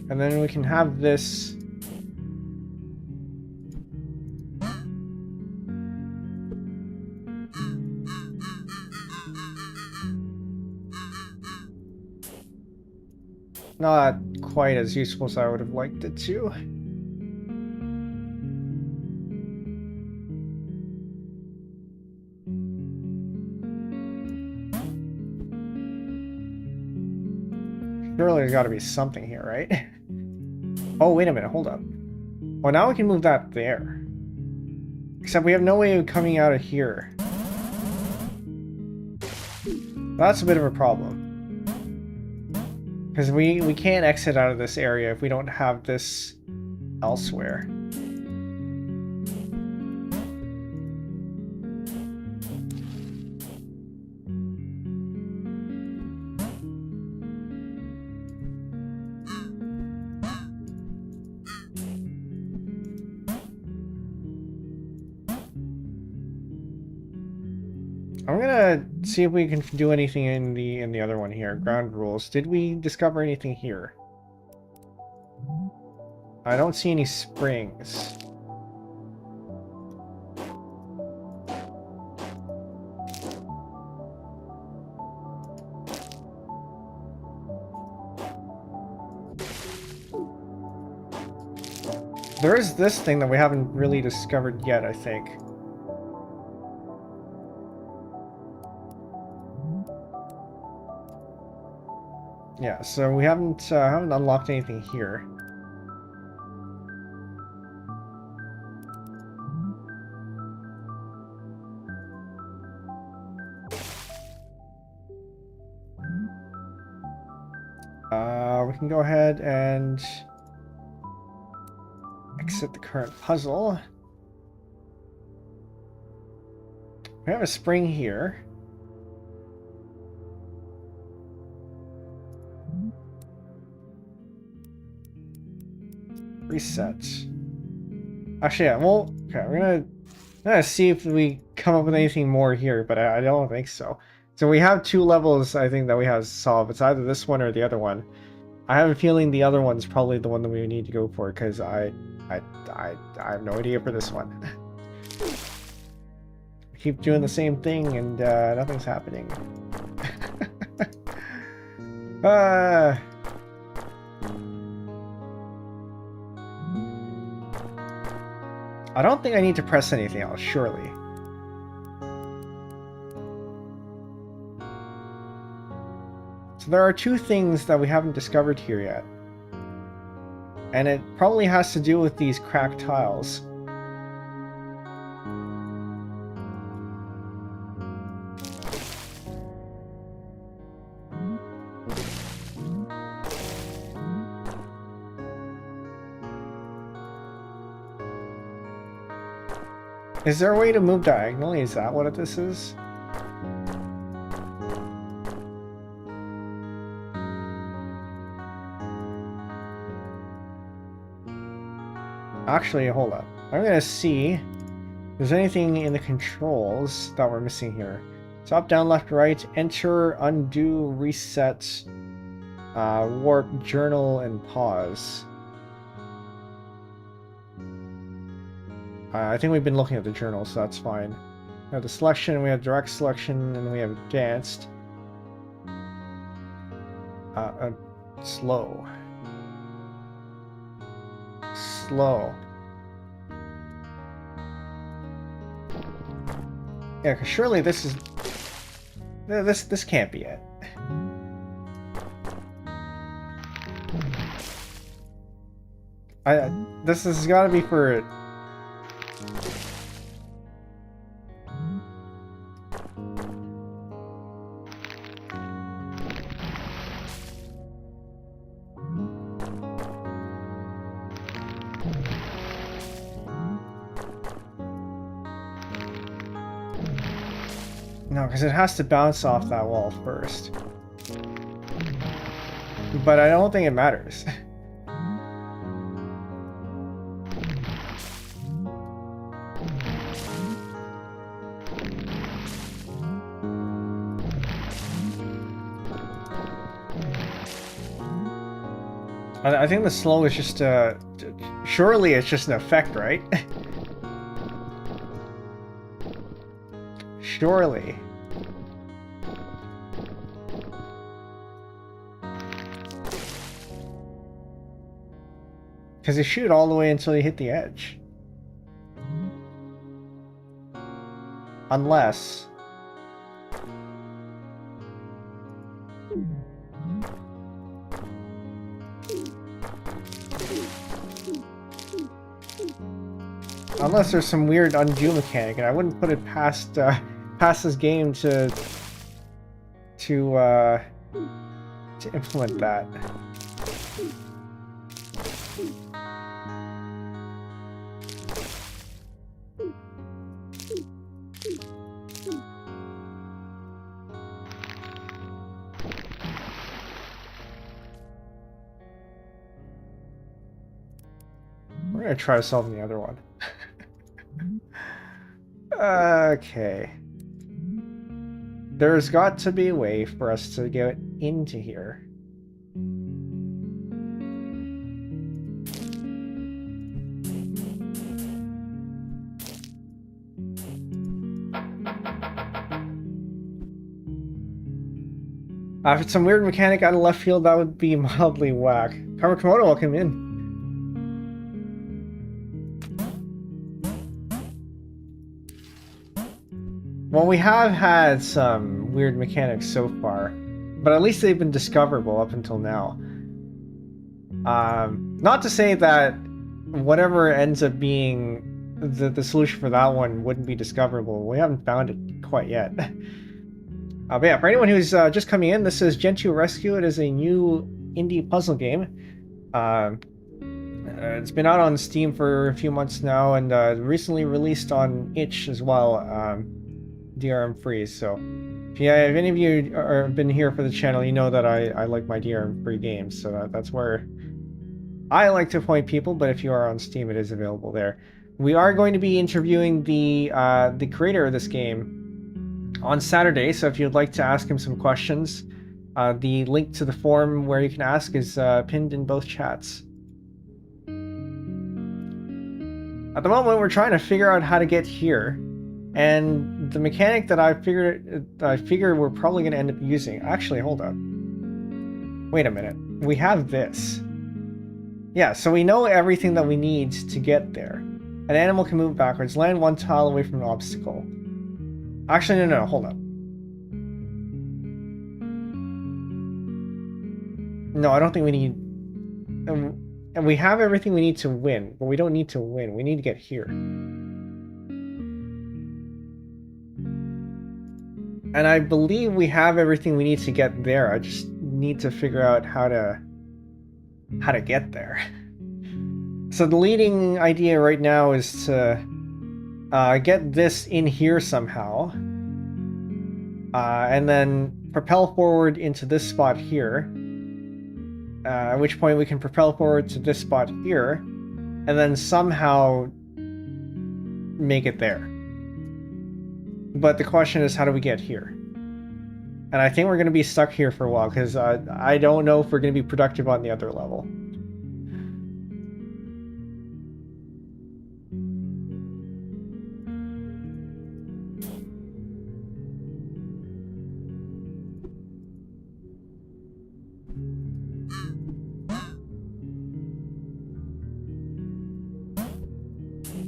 And then we can have this not quite as useful as I would have liked it to. Surely there's got to be something here, right? Oh, wait a minute, hold up. Well, now we can move that there. Except we have no way of coming out of here. That's a bit of a problem. Because we can't exit out of this area if we don't have this elsewhere. I'm gonna see if we can do anything in the other one here. Ground rules. Did we discover anything here? I don't see any springs. There is this thing that we haven't really discovered yet, I think. Yeah, so we haven't unlocked anything here. We can go ahead and exit the current puzzle. We have a spring here. Reset. Actually, yeah, well, okay, we're gonna see if we come up with anything more here, but I don't think so. So we have two levels, I think, that we have to solve. It's either this one or the other one. I have a feeling the other one's probably the one that we need to go for, because I have no idea for this one. We keep doing the same thing and nothing's happening. I don't think I need to press anything else, surely. So there are two things that we haven't discovered here yet. And it probably has to do with these cracked tiles. Is there a way to move diagonally? Is that what this is? Actually, hold up. I'm gonna see if there's anything in the controls that we're missing here. So up, down, left, right, enter, undo, reset, warp, journal, and pause. I think we've been looking at the journal, so that's fine. We have the selection, we have direct selection, and we have advanced. Slow. Slow. Yeah, because surely this is... This can't be it. This has got to be for... No, because it has to bounce off that wall first. But I don't think it matters. I think the slow is just surely it's just an effect, right? Surely. Because you shoot all the way until you hit the edge. Unless... Unless there's some weird undo mechanic, and I wouldn't put it past past this game to implement that. We're gonna try solving the other one. Okay. There's got to be a way for us to get into here. If it's some weird mechanic out of left field, that would be mildly whack. Kamakomoto, welcome in. Well, we have had some weird mechanics so far, but at least they've been discoverable up until now. Not to say that whatever ends up being the solution for that one wouldn't be discoverable. We haven't found it quite yet. But yeah, for anyone who's just coming in, this is Gentoo Rescue. It is a new indie puzzle game. It's been out on Steam for a few months now, and recently released on itch as well. DRM free, so if any of you have been here for the channel, you know that I like my DRM free games, so that's where I like to point people. But if you are on Steam, it is available there. We are going to be interviewing the creator of this game on Saturday, so if you'd like to ask him some questions, the link to the forum where you can ask is pinned in both chats. At the moment, we're trying to figure out how to get here. And the mechanic that I figure we're probably going to end up using... Actually, hold up. Wait a minute. We have this. Yeah, so we know everything that we need to get there. An animal can move backwards, land one tile away from an obstacle. Actually, no, hold up. No, I don't think we need... And we have everything we need to win, but we don't need to win. We need to get here. And I believe we have everything we need to get there. I just need to figure out how to get there. So the leading idea right now is to get this in here somehow, and then propel forward into this spot here. At which point we can propel forward to this spot here, and then somehow make it there. But the question is, how do we get here? And I think we're going to be stuck here for a while, because I don't know if we're going to be productive on the other level.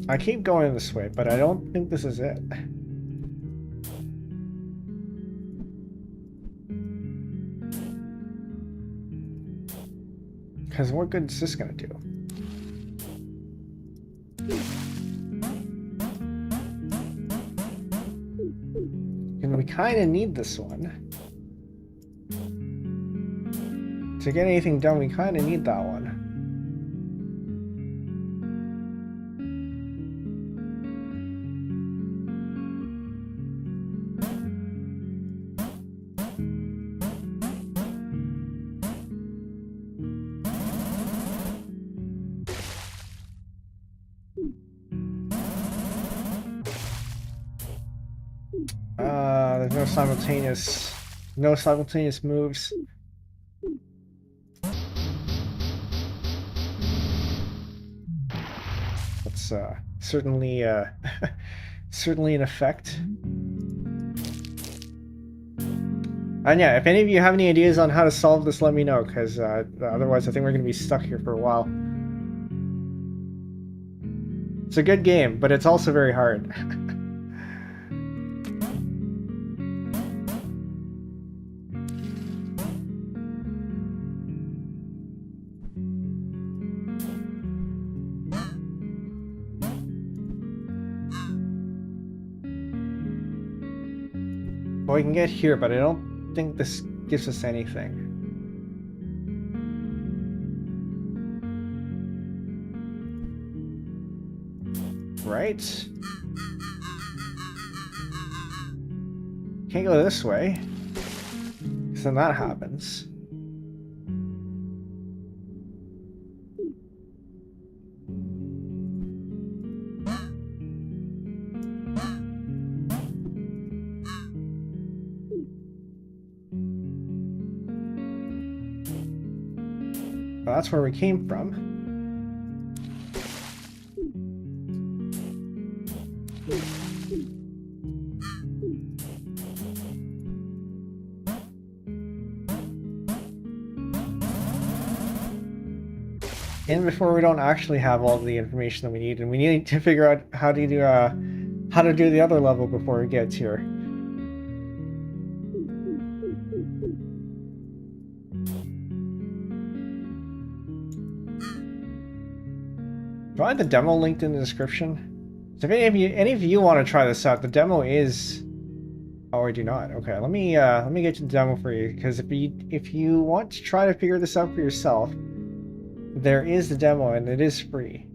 I keep going this way, but I don't think this is it. Because what good is this going to do? And we kind of need this one. To get anything done, we kind of need that one. There's no simultaneous moves. That's certainly certainly an effect. And yeah, if any of you have any ideas on how to solve this, let me know, because otherwise I think we're going to be stuck here for a while. It's a good game, but it's also very hard. Well, we can get here, but I don't think this gives us anything. Right? Can't go this way. So then that happens. Well, that's where we came from. And before we don't actually have all the information that we need, and we need to figure out how to do the other level before it gets here. Do I have the demo linked in the description? So if any of you want to try this out, the demo is. Oh, I do not. Okay, let me get you the demo for you, because if you want to try to figure this out for yourself, there is the demo and it is free.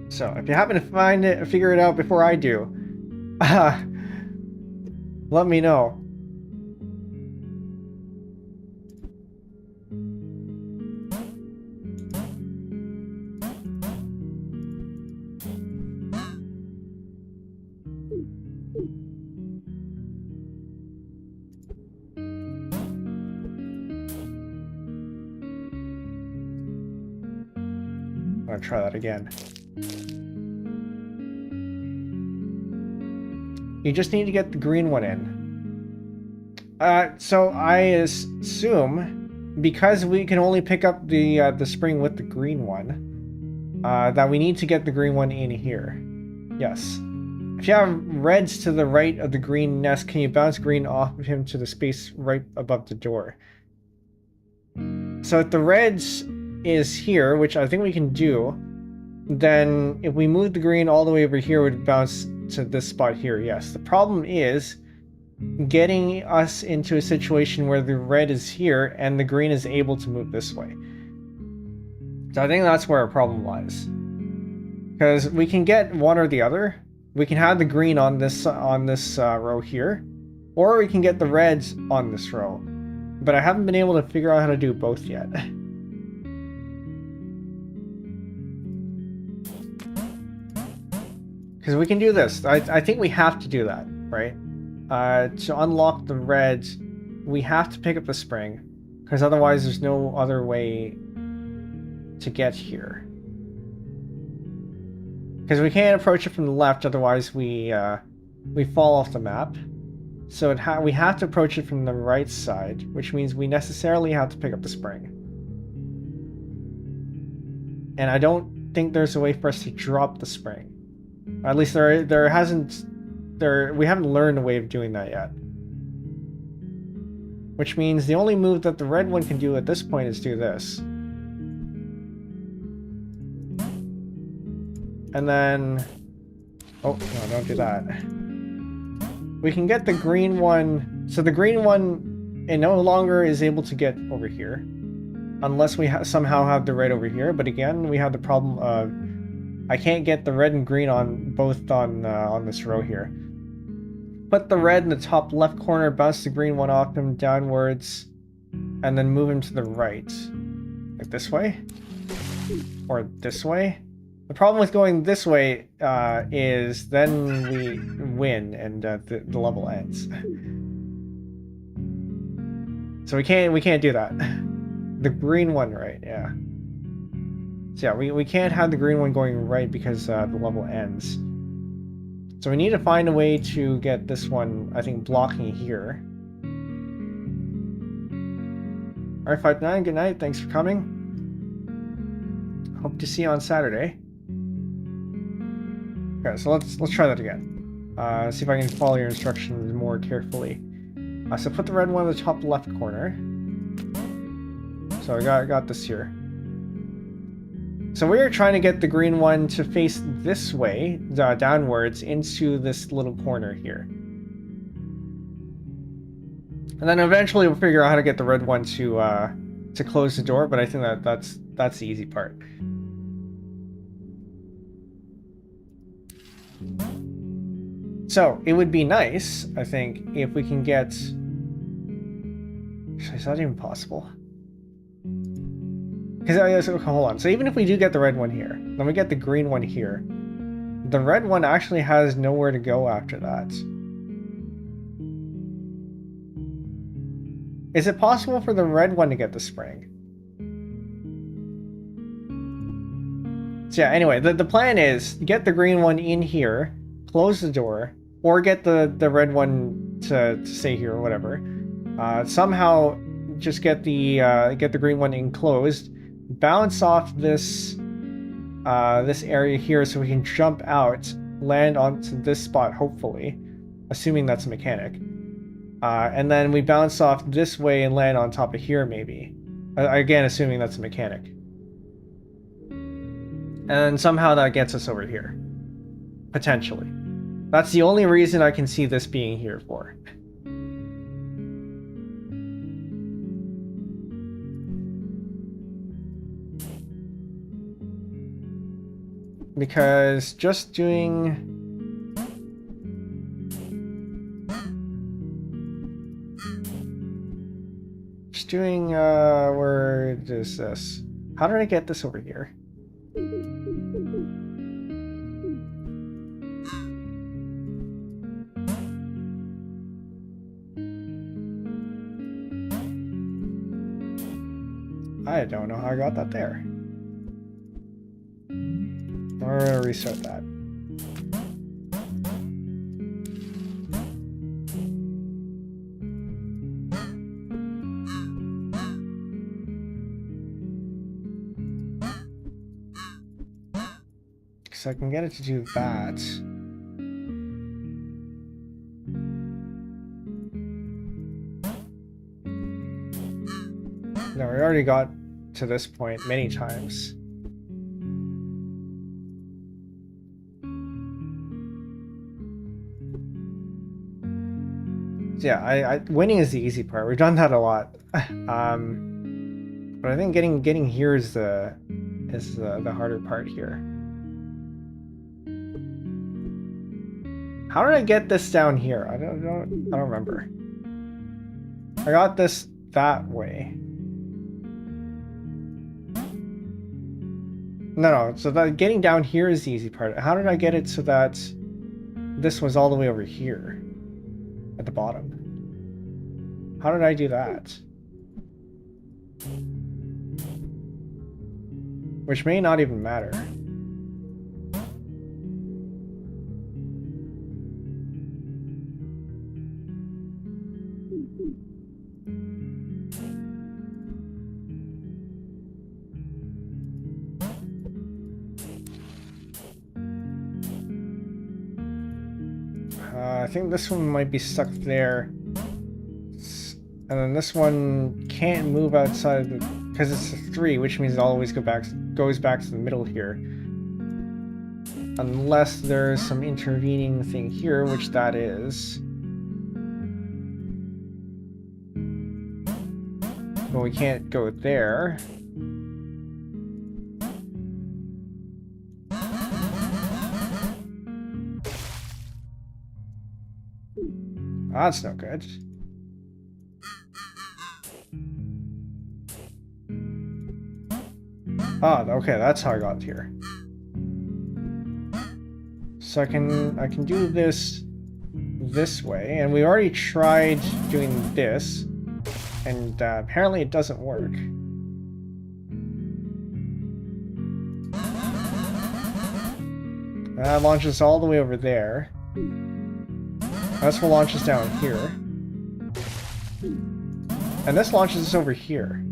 So if you happen to find it, figure it out before I do, let me know. I'm gonna try that again. You just need to get the green one in. So I assume, because we can only pick up the spring with the green one, that we need to get the green one in here. Yes. If you have reds to the right of the green nest, can you bounce green off of him to the space right above the door? So if the reds is here, which I think we can do, then if we move the green all the way over here, it would bounce to this spot here. Yes. The problem is getting us into a situation where the red is here and the green is able to move this way. So I think that's where our problem lies. Because we can get one or the other. We can have the green on this row here, or we can get the reds on this row. But I haven't been able to figure out how to do both yet. Because we can do this. I think we have to do that, right? To unlock the reds, we have to pick up the spring, because otherwise there's no other way to get here. Because we can't approach it from the left, otherwise we fall off the map. So we have to approach it from the right side, which means we necessarily have to pick up the spring. And I don't think there's a way for us to drop the spring. At least we haven't learned a way of doing that yet. Which means the only move that the red one can do at this point is do this. And then... Oh, no, don't do that. We can get the green one... So the green one, it no longer is able to get over here. Unless we somehow have the red over here. But again, we have the problem of... I can't get the red and green on both on this row here. Put the red in the top left corner, bounce the green one off him downwards, and then move him to the right. Like this way? Or this way? The problem with going this way is then we win and the level ends. So we can't do that. The green one, right? Yeah. So yeah, we can't have the green one going right because the level ends. So we need to find a way to get this one, I think, blocking here. Alright, 5-9, good night, thanks for coming. Hope to see you on Saturday. Okay, so let's try that again. See if I can follow your instructions more carefully. So put the red one in the top left corner. So I got this here. So we are trying to get the green one to face this way, downwards, into this little corner here. And then eventually we'll figure out how to get the red one to close the door, but I think that's the easy part. So it would be nice, I think, if we can get... Is that even possible? Because hold on. So even if we do get the red one here, then we get the green one here. The red one actually has nowhere to go after that. Is it possible for the red one to get the spring? So yeah, anyway, the plan is get the green one in here, close the door, or get the red one to stay here or whatever. Somehow just get the green one enclosed, bounce off this this area here so we can jump out, land onto this spot hopefully, assuming that's a mechanic. And then we bounce off this way and land on top of here, maybe. Again, assuming that's a mechanic. And somehow that gets us over here. Potentially. That's the only reason I can see this being here for. Because just doing... where is this? How did I get this over here? I don't know how I got that there. We're gonna restart that. So I can get it to do that. No, we already got to this point many times. So yeah, winning is the easy part. We've done that a lot. But I think getting here is the harder part here. How did I get this down here? I don't remember. I got this that way. No, so that getting down here is the easy part. How did I get it so that this was all the way over here at the bottom? How did I do that? Which may not even matter. I think this one might be stuck there. And then this one can't move outside because it's a 3, which means it always goes back to the middle here. Unless there's some intervening thing here, which that is. But we can't go there. That's no good. Ah, okay, that's how I got here. So I can do this way, and we already tried doing this, and apparently it doesn't work. That launches all the way over there. This will launch us down here. And this launches us over here.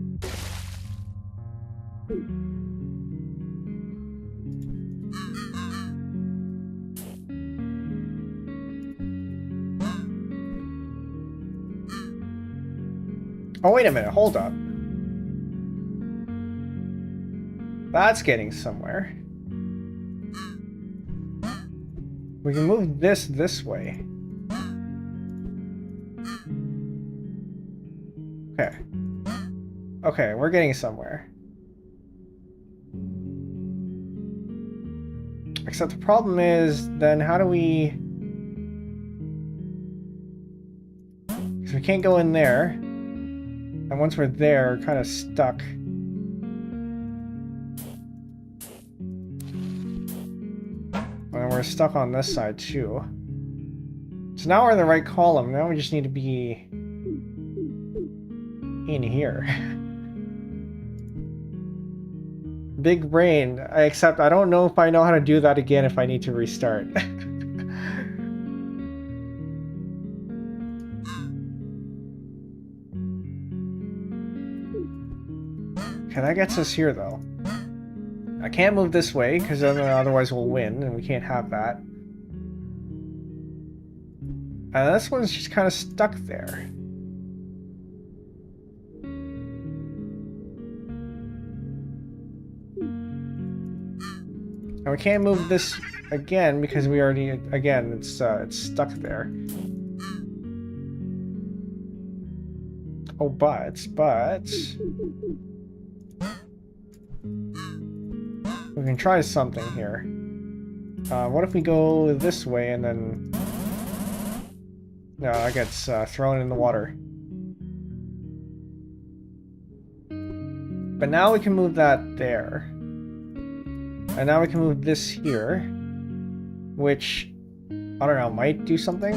Oh, wait a minute, hold up. That's getting somewhere. We can move this way. Okay. Okay, we're getting somewhere. Except the problem is, then how do we... Because we can't go in there. And once we're there, we're kind of stuck. And we're stuck on this side too. So now we're in the right column. Now we just need to be in here. Big brain, except I don't know if I know how to do that again if I need to restart. Okay, that gets us here though. I can't move this way because otherwise we'll win and we can't have that. And this one's just kind of stuck there. And we can't move this again because we already, again, it's stuck there. Oh, but we can try something here. What if we go this way and then... No, that gets thrown in the water. But now we can move that there. And now we can move this here. Which, I don't know, might do something?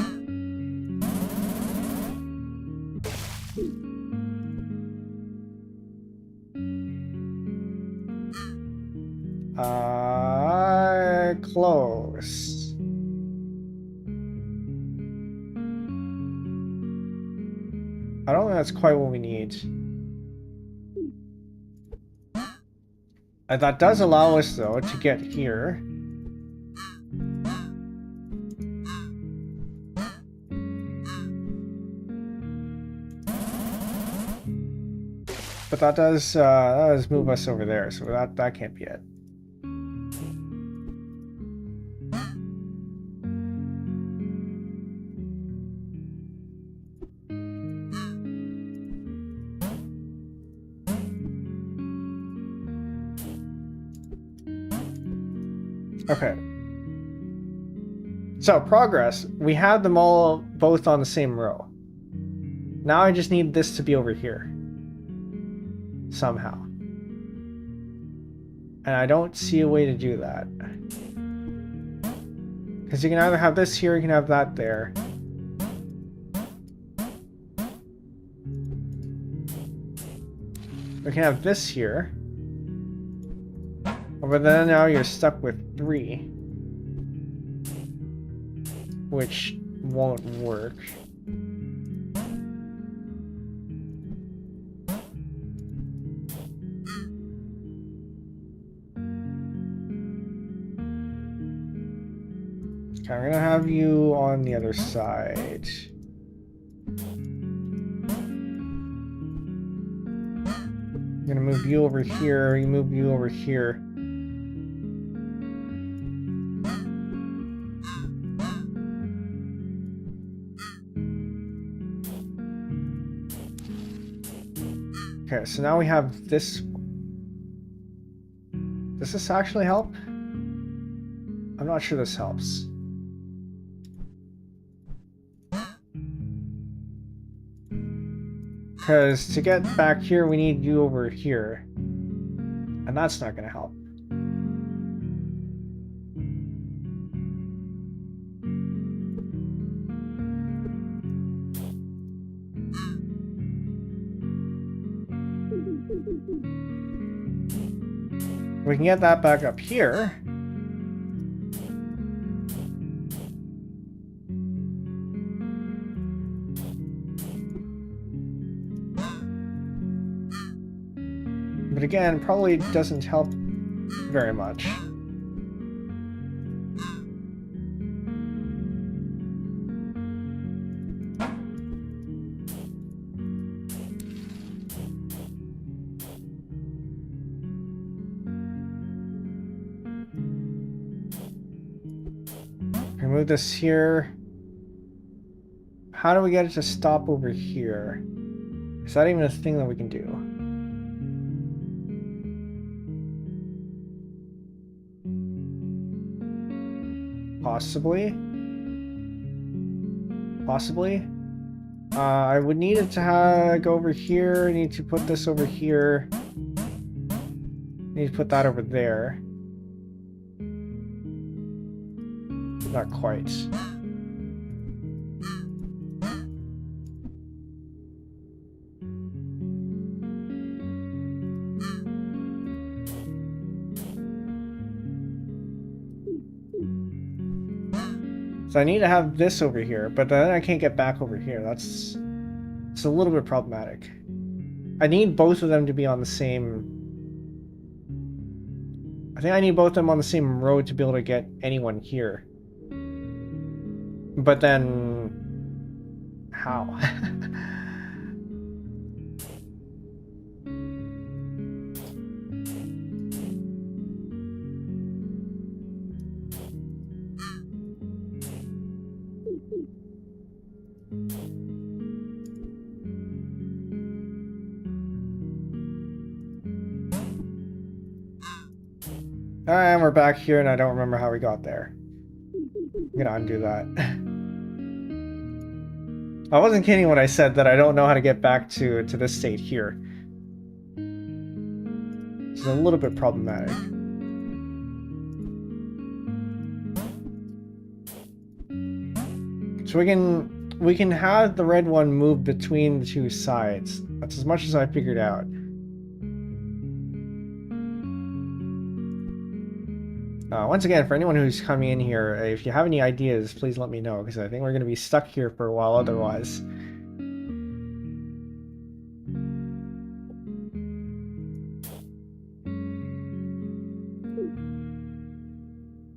Close. I don't think that's quite what we need. That does allow us, though, to get here. But that does move us over there, so that can't be it. Okay. So, progress. We have them all both on the same row. Now I just need this to be over here. Somehow. And I don't see a way to do that. Because you can either have this here, or you can have that there. We can have this here. But then now you're stuck with 3. Which won't work. Okay, I'm gonna have you on the other side. I'm gonna move you over here, you move you over here. Okay, so now we have this. Does this actually help? I'm not sure this helps. Because to get back here, we need you over here. And that's not going to help. We can get that back up here. But again, probably doesn't help very much. move this here. How do we get it to stop over here? Is that even a thing that we can do? Possibly. Possibly. I would need it to go over here. I need to put this over here. Need to put that over there. Not quite. So I need to have this over here, but then I can't get back over here. It's a little bit problematic. I need both of them to be on the same... I think I need both of them on the same road to be able to get anyone here. But then... how? Alright, we're back here and I don't remember how we got there. I'm gonna undo that. I wasn't kidding when I said that I don't know how to get back to this state here. It's a little bit problematic. So we can have the red one move between the two sides. That's as much as I figured out. Once again, for anyone who's coming in here, if you have any ideas, please let me know, because I think we're going to be stuck here for a while otherwise.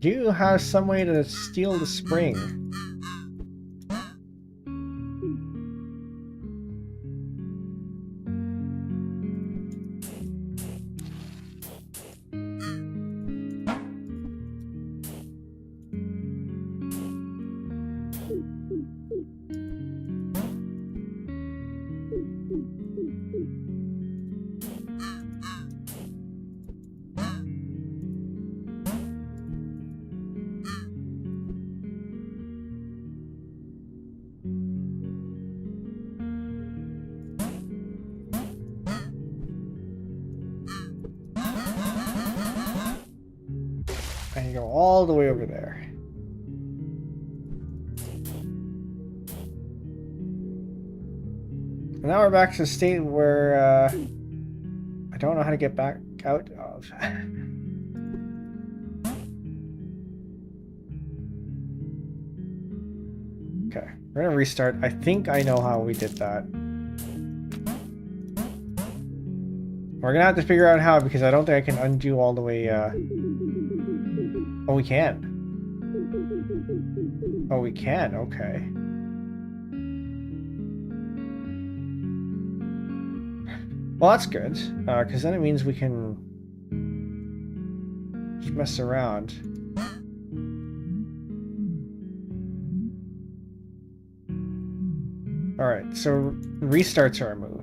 Do you have some way to steal the spring? And you go all the way over there. And now we're back to a state where I don't know how to get back out of. Okay, we're gonna restart. I think I know how we did that. We're gonna have to figure out how, because I don't think I can undo all the way. Oh, we can. Oh, we can. Okay. Well, that's good, because then it means we can just mess around. Alright, so restarts are a move.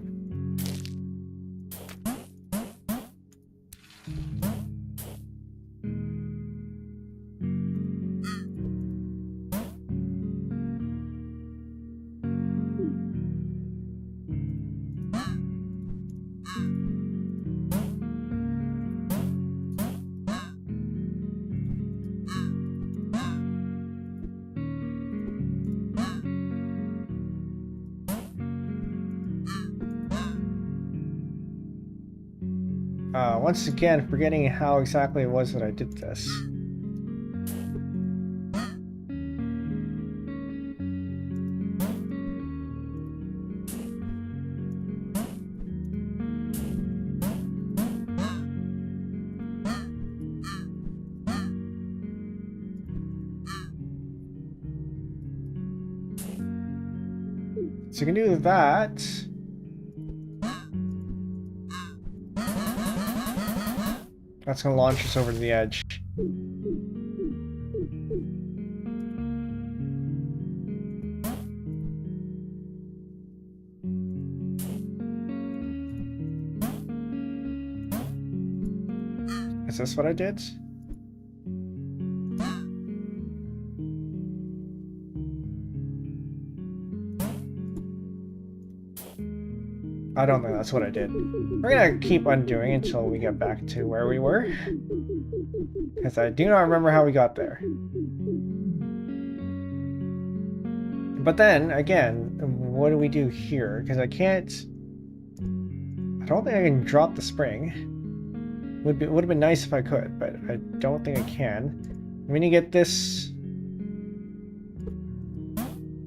Once again, forgetting how exactly it was that I did this. So you can do that. That's going to launch us over to the edge. Is this what I did? I don't think that's what I did. We're gonna keep undoing until we get back to where we were. Because I do not remember how we got there. But then, again, what do we do here? Because I can't... I don't think I can drop the spring. Would have been nice if I could, but I don't think I can. I'm gonna get this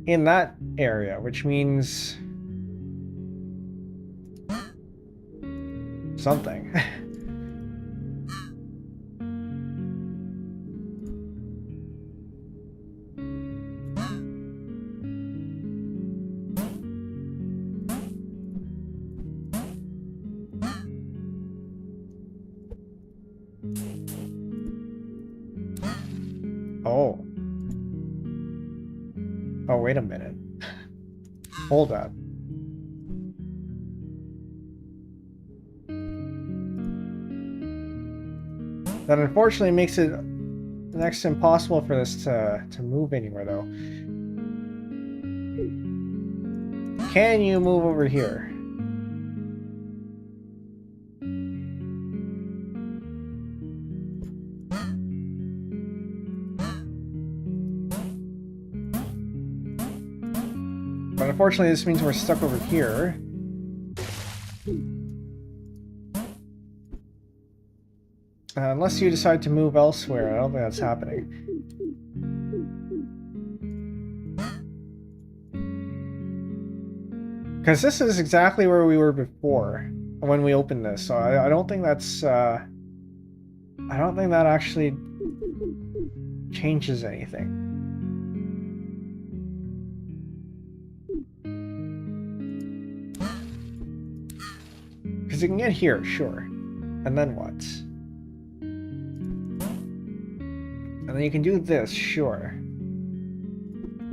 in that area, which means something. Oh. Oh, wait a minute. Hold up. That unfortunately makes it next to impossible for this to move anywhere, though. Can you move over here? But unfortunately, this means we're stuck over here. Unless you decide to move elsewhere, I don't think that's happening. Because this is exactly where we were before when we opened this, so I don't think that's... I don't think that actually changes anything. Because you can get here, sure. And then what? And then you can do this, sure.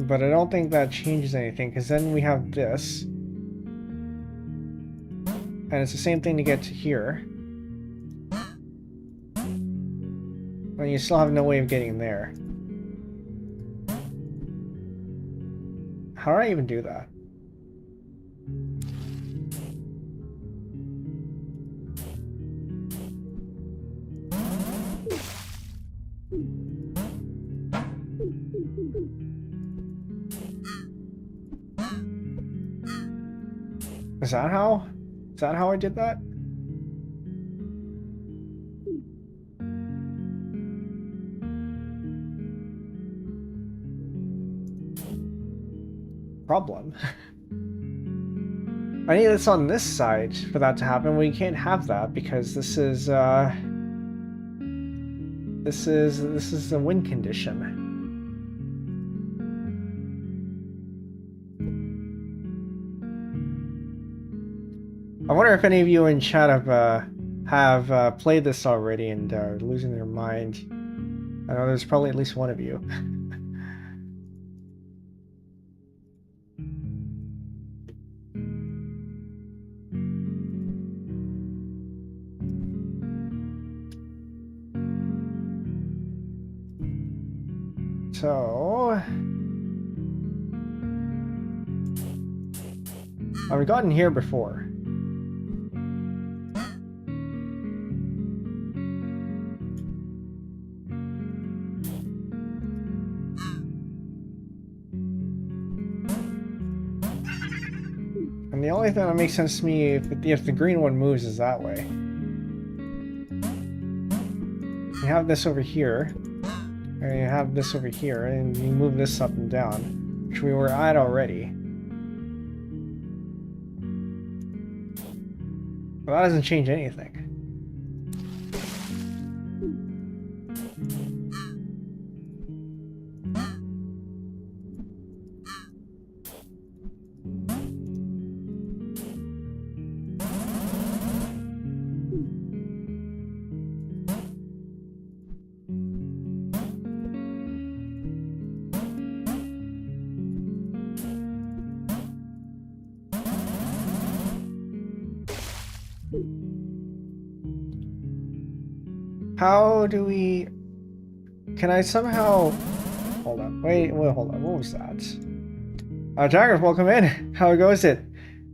But I don't think that changes anything, because then we have this. And it's the same thing to get to here. And you still have no way of getting there. How do I even do that? Is that how? Is that how I did that? Problem. I need this on this side for that to happen. We can't have that because this is the win condition. I wonder if any of you in chat have played this already and are losing their mind. I know there's probably at least one of you. So... I've gotten here before. And the only thing that makes sense to me if the green one moves is that way. You have this over here. And you have this over here, and you move this up and down, which we were at already. Well, that doesn't change anything. How do we... Can I somehow... Hold on. Wait, hold on. What was that? Jagriff, welcome in. How goes it?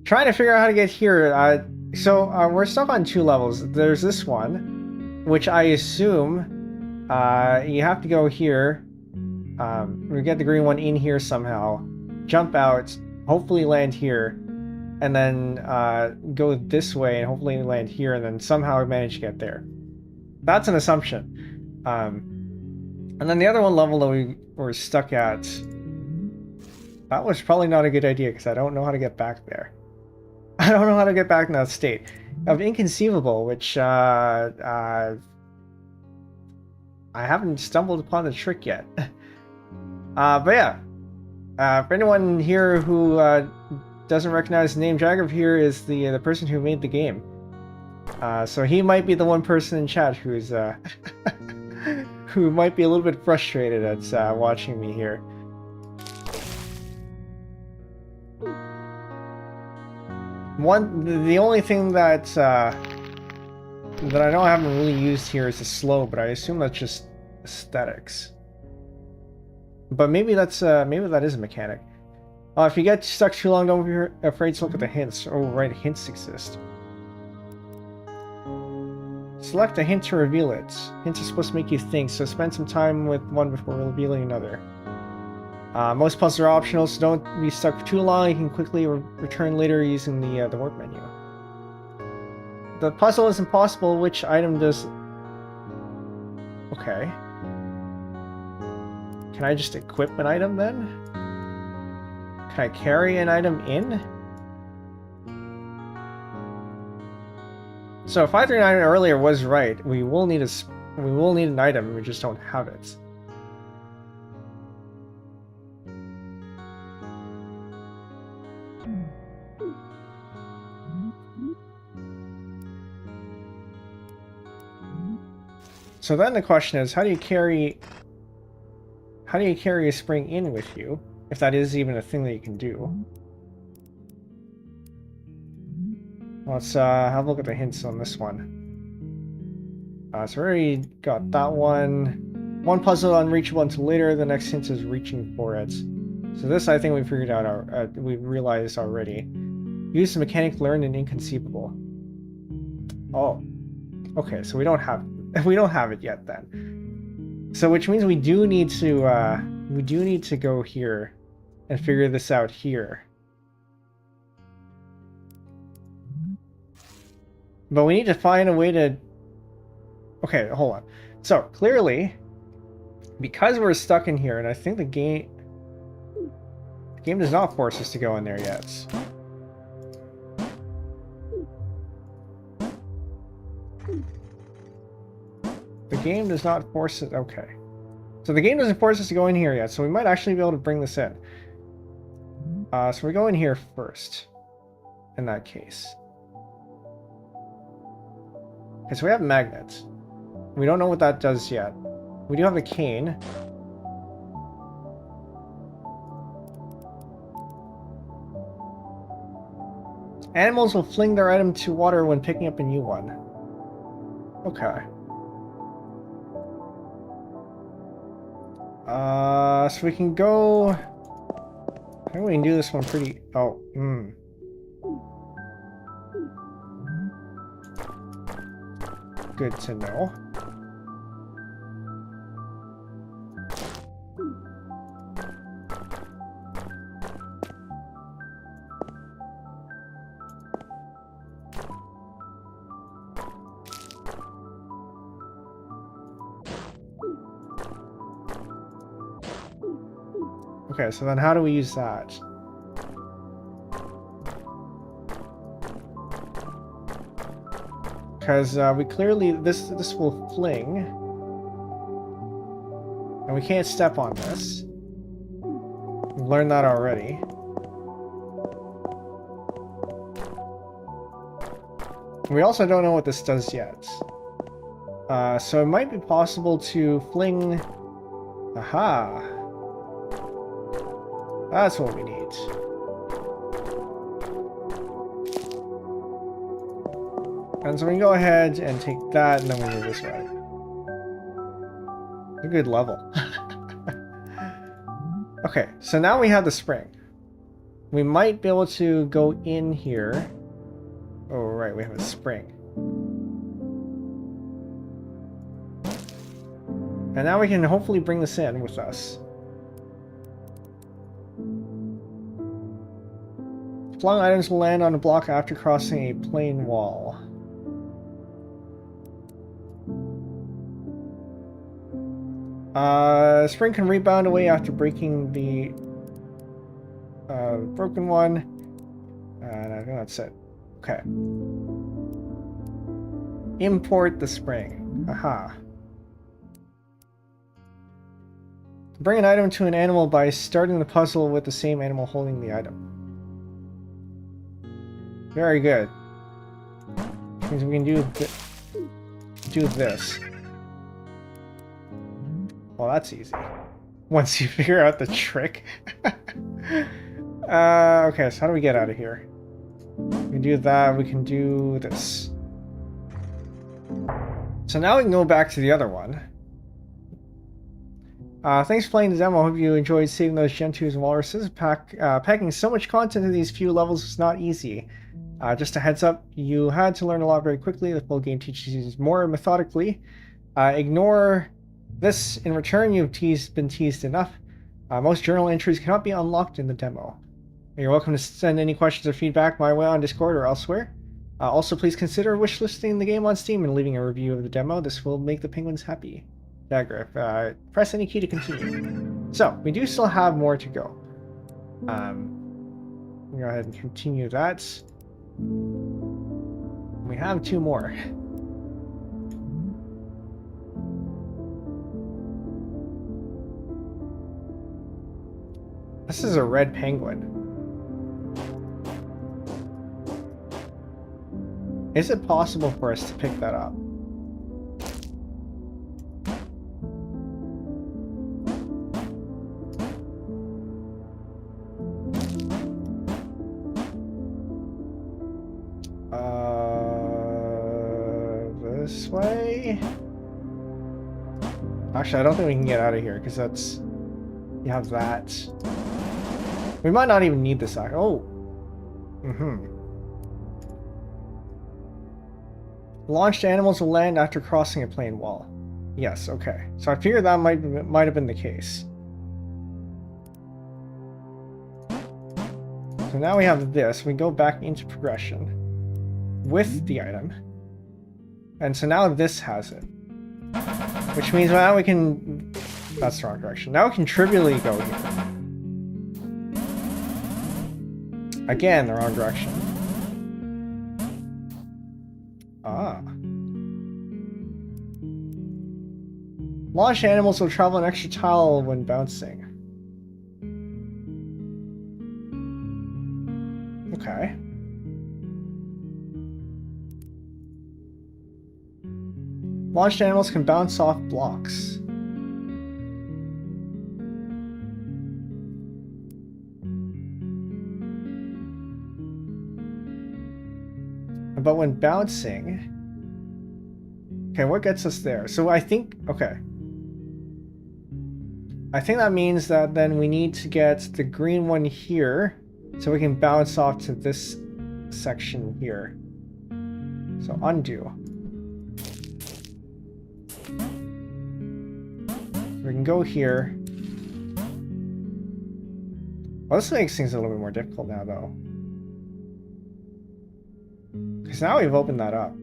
Trying to figure out how to get here. So we're stuck on 2 levels. There's this one, which I assume you have to go here. We get the green one in here somehow. Jump out, hopefully land here, and then go this way and hopefully land here, and then somehow manage to get there. That's an assumption. And then the other one level that we were stuck at, that was probably not a good idea because I don't know how to get back there. I don't know how to get back in that state of inconceivable, which I haven't stumbled upon the trick yet. But yeah, for anyone here who doesn't recognize the name, Jagriff here is the person who made the game. So he might be the one person in chat who's who might be a little bit frustrated at watching me here. The only thing that that I know I haven't really used here is the slow, but I assume that's just aesthetics. But maybe that's maybe that is a mechanic. If you get stuck too long, don't be afraid to look at the hints. Oh, right, hints exist. Select a hint to reveal it. Hints are supposed to make you think, so spend some time with one before revealing another. Most puzzles are optional, so don't be stuck for too long. You can quickly return later using the work menu. The puzzle is impossible. Which item does... Okay. Can I just equip an item then? Can I carry an item in? So 539 earlier was right. We will need an item. We just don't have it. So then the question is, how do you carry a spring in with you, if that is even a thing that you can do? Let's have a look at the hints on this one. So we already got that one. One puzzle unreachable until later. The next hint is reaching for it. So this, I think, we figured out. We realized already. Use the mechanic learned in inconceivable. Oh, okay. So we don't have it yet then. So which means we do need to go here and figure this out here. But we need to find a way to... Okay, hold on. So, clearly, because we're stuck in here, and I think the game does not force us to go in there yet. The game does not force it... Okay. So the game doesn't force us to go in here yet, so we might actually be able to bring this in. So we go in here first, in that case. Okay, so we have magnets. We don't know what that does yet. We do have a cane. Animals will fling their item to water when picking up a new one. Okay. So we can go... I think we can do this one pretty... Oh, Good to know. Okay, so then how do we use that? Because we clearly, this will fling. And we can't step on this. We've learned that already. We also don't know what this does yet. So it might be possible to fling... Aha! That's what we need. And so we can go ahead and take that, and then we move this way. A good level. Okay, so now we have the spring. We might be able to go in here. Oh, right, we have a spring. And now we can hopefully bring this in with us. Flung items will land on a block after crossing a plane wall. Spring can rebound away after breaking the broken one. And I think that's it. Okay. Import the spring. Aha. Bring an item to an animal by starting the puzzle with the same animal holding the item. Very good. Which means we can do this. Well, that's easy. Once you figure out the trick. Okay, so how do we get out of here? We can do that, we can do this. So now we can go back to the other one. Thanks for playing the demo. Hope you enjoyed saving those Gentoos and Walruses. Packing so much content in these few levels is not easy. Just a heads up, you had to learn a lot very quickly. The full game teaches you more methodically. Ignore this. In return, you've been teased enough. Most journal entries cannot be unlocked in the demo. You're welcome to send any questions or feedback my way on Discord or elsewhere. Also, please consider wishlisting the game on Steam and leaving a review of the demo. This will make the penguins happy. Jagriff, press any key to continue. So, we do still have more to go. We'll go ahead and continue that. We have 2 more. This is a red penguin. Is it possible for us to pick that up? This way? Actually, I don't think we can get out of here because that's... You have that. We might not even need this. Oh. Launched animals will land after crossing a plane wall. Yes, okay. So I figured that might have been the case. So now we have this. We go back into progression with the item. And so now this has it. Which means now we can... That's the wrong direction. Now we can trivially go here. Again, the wrong direction. Ah. Launched animals will travel an extra tile when bouncing. Okay. Launched animals can bounce off blocks. But when bouncing... Okay, what gets us there? So I think... Okay. I think that means that then we need to get the green one here so we can bounce off to this section here. So undo. We can go here. Well, this makes things a little bit more difficult now, though. Because now we've opened that up.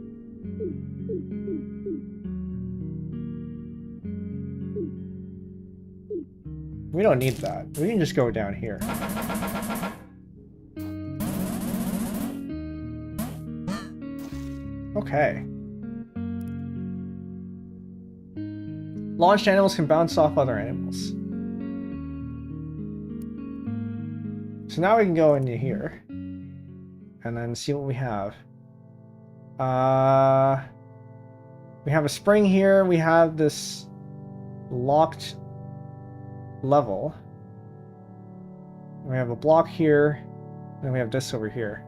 We don't need that. We can just go down here. Okay. Launched animals can bounce off other animals. So now we can go into here and then see what we have. We have a spring here. We have this locked level. We have a block here, and we have this over here.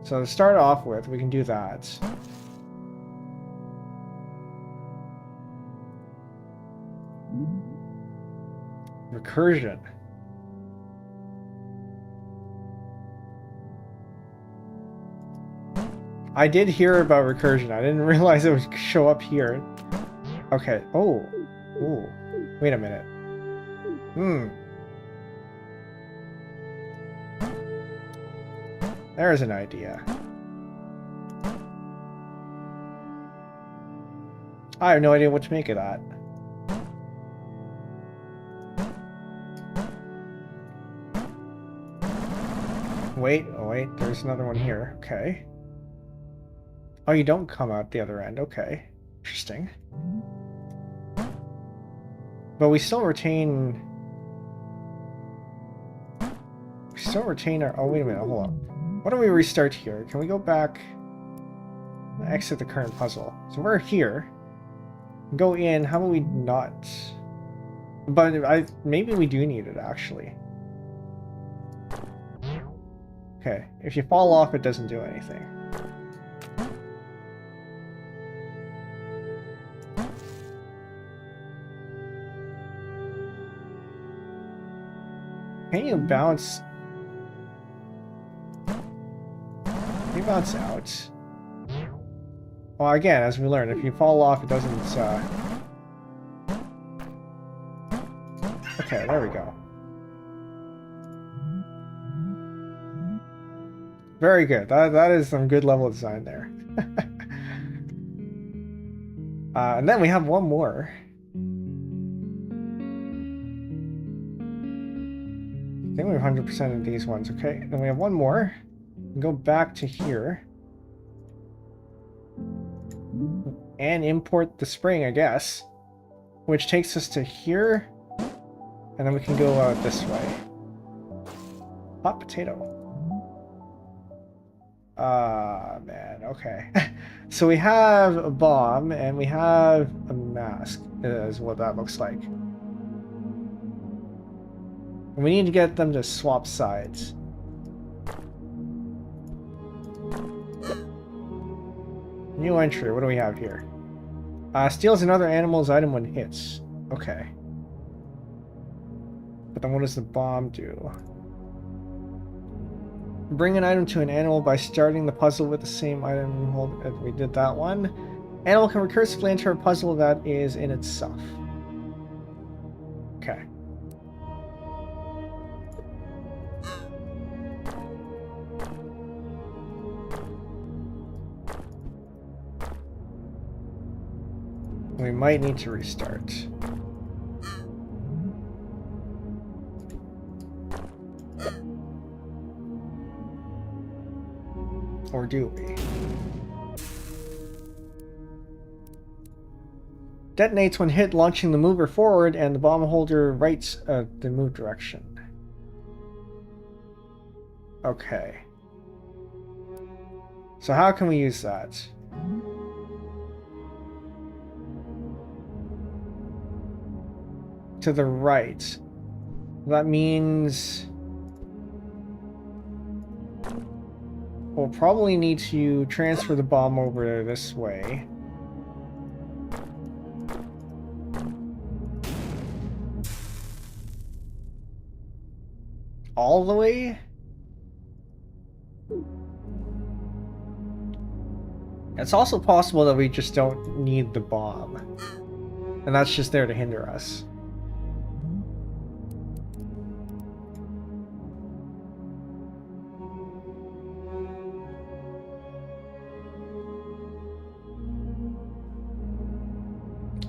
So to start off with, we can do that. Recursion. I did hear about recursion. I didn't realize it would show up here. Okay. Oh. Ooh. Wait a minute. There's an idea. I have no idea what to make of that. Wait, oh wait, there's another one here. Okay. Oh, you don't come out the other end. Okay. Interesting. But we still retain... We still retain our... Oh, wait a minute. Hold on. Why don't we restart here? Can we go back... Exit the current puzzle. So we're here. Go in. How about we not... But maybe we do need it, actually. Okay. If you fall off, it doesn't do anything. Can you bounce? Can you bounce out? Well, again, as we learned, if you fall off, it doesn't, Okay, there we go. Very good. That is some good level design there. And then we have one more. I think we have 100% of these ones. Okay, then we have one more. Go back to here. And import the spring, I guess. Which takes us to here. And then we can go out this way. Hot potato. Man, okay. So we have a bomb, and we have a mask, is what that looks like. And we need to get them to swap sides. New entry, what do we have here? Steals another animal's item when hits. Okay. But then what does the bomb do? Bring an item to an animal by starting the puzzle with the same item. We did that one. Animal can recursively enter a puzzle that is in itself. Okay. We might need to restart. Or do we? Detonates when hit, launching the mover forward, and the bomb holder rights the move direction. Okay. So how can we use that? To the right. That means... we'll probably need to transfer the bomb over this way. All the way? It's also possible that we just don't need the bomb. And that's just there to hinder us.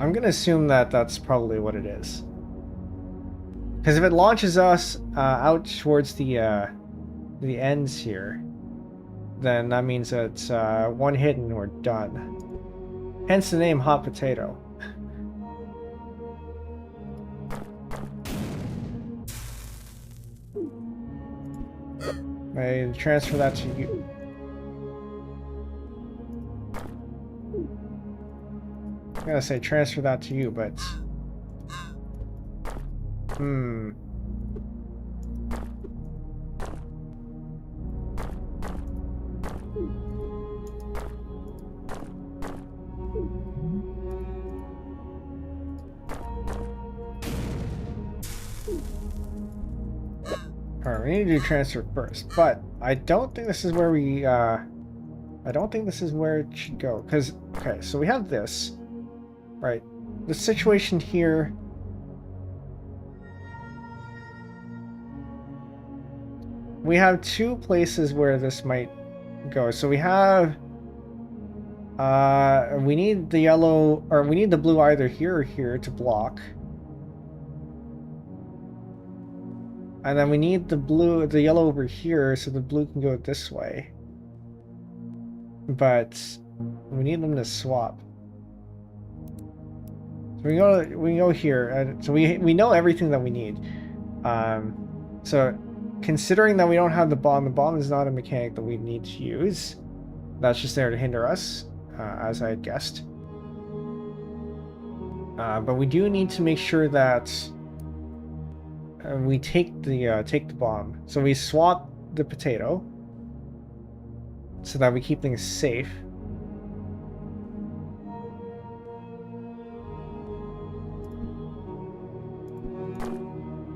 I'm gonna assume that that's probably what it is. Because if it launches us out towards the ends here, then that means that one hit and we're done. Hence the name Hot Potato. I transfer that to you. I'm gonna say transfer that to you, but... we need to do transfer first, but I don't think this is where we, I don't think this is where it should go, because, okay, so we have this, right, the situation here, we have two places where this might go, so we have, we need the yellow, or we need the blue either here or here to block. And then we need the yellow over here so the blue can go this way. But we need them to swap. So we go here, and so we know everything that we need. So considering that we don't have the bomb is not a mechanic that we need to use. That's just there to hinder us, as I had guessed. But we do need to make sure that we take the bomb. So we swap the potato so that we keep things safe.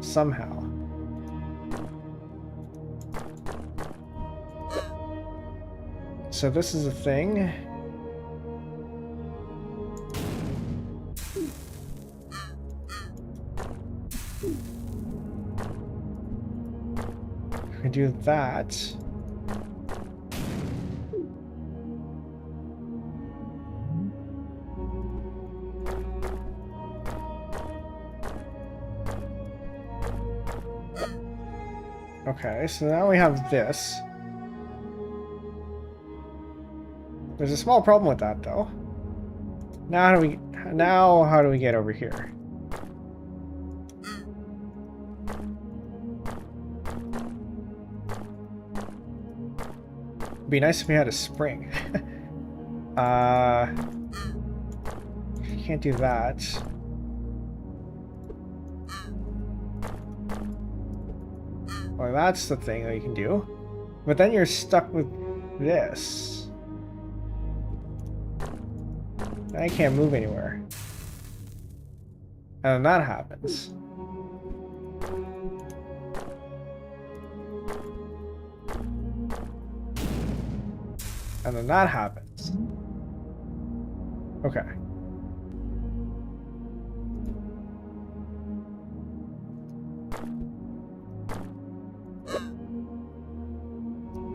Somehow. So this is a thing. We do that. Okay, so now we have this. There's a small problem with that, though. Now how do we get over here? It'd be nice if we had a spring. Can't do that. Well, that's the thing that you can do. But then you're stuck with this. I can't move anywhere. And then that happens. And then that happens. Okay.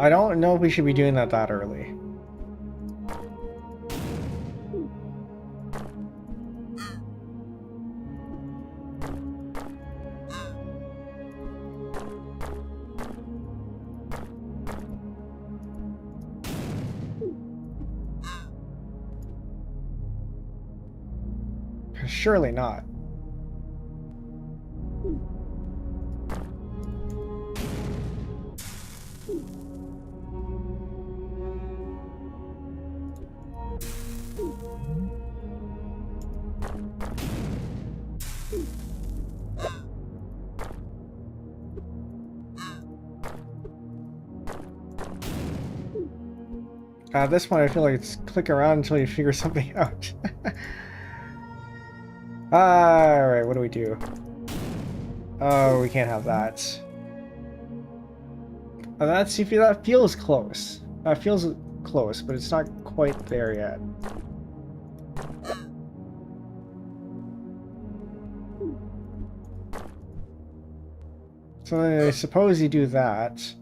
I don't know if we should be doing that early. Surely not. At this point, I feel like it's click around until you figure something out. Alright, what do we do? Oh, we can't have that. Oh, that feels close. That feels close, but it's not quite there yet. So I suppose you do that.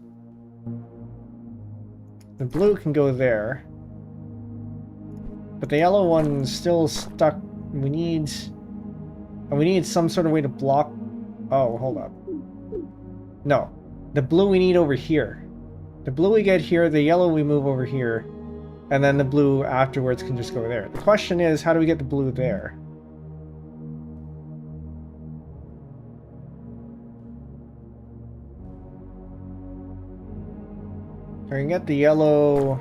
The blue can go there. But the yellow one's still stuck. We need some sort of way to block. Oh, hold up. No. The blue we need over here. The blue we get here, the yellow we move over here. And then the blue afterwards can just go there. The question is, how do we get the blue there? I can get the yellow.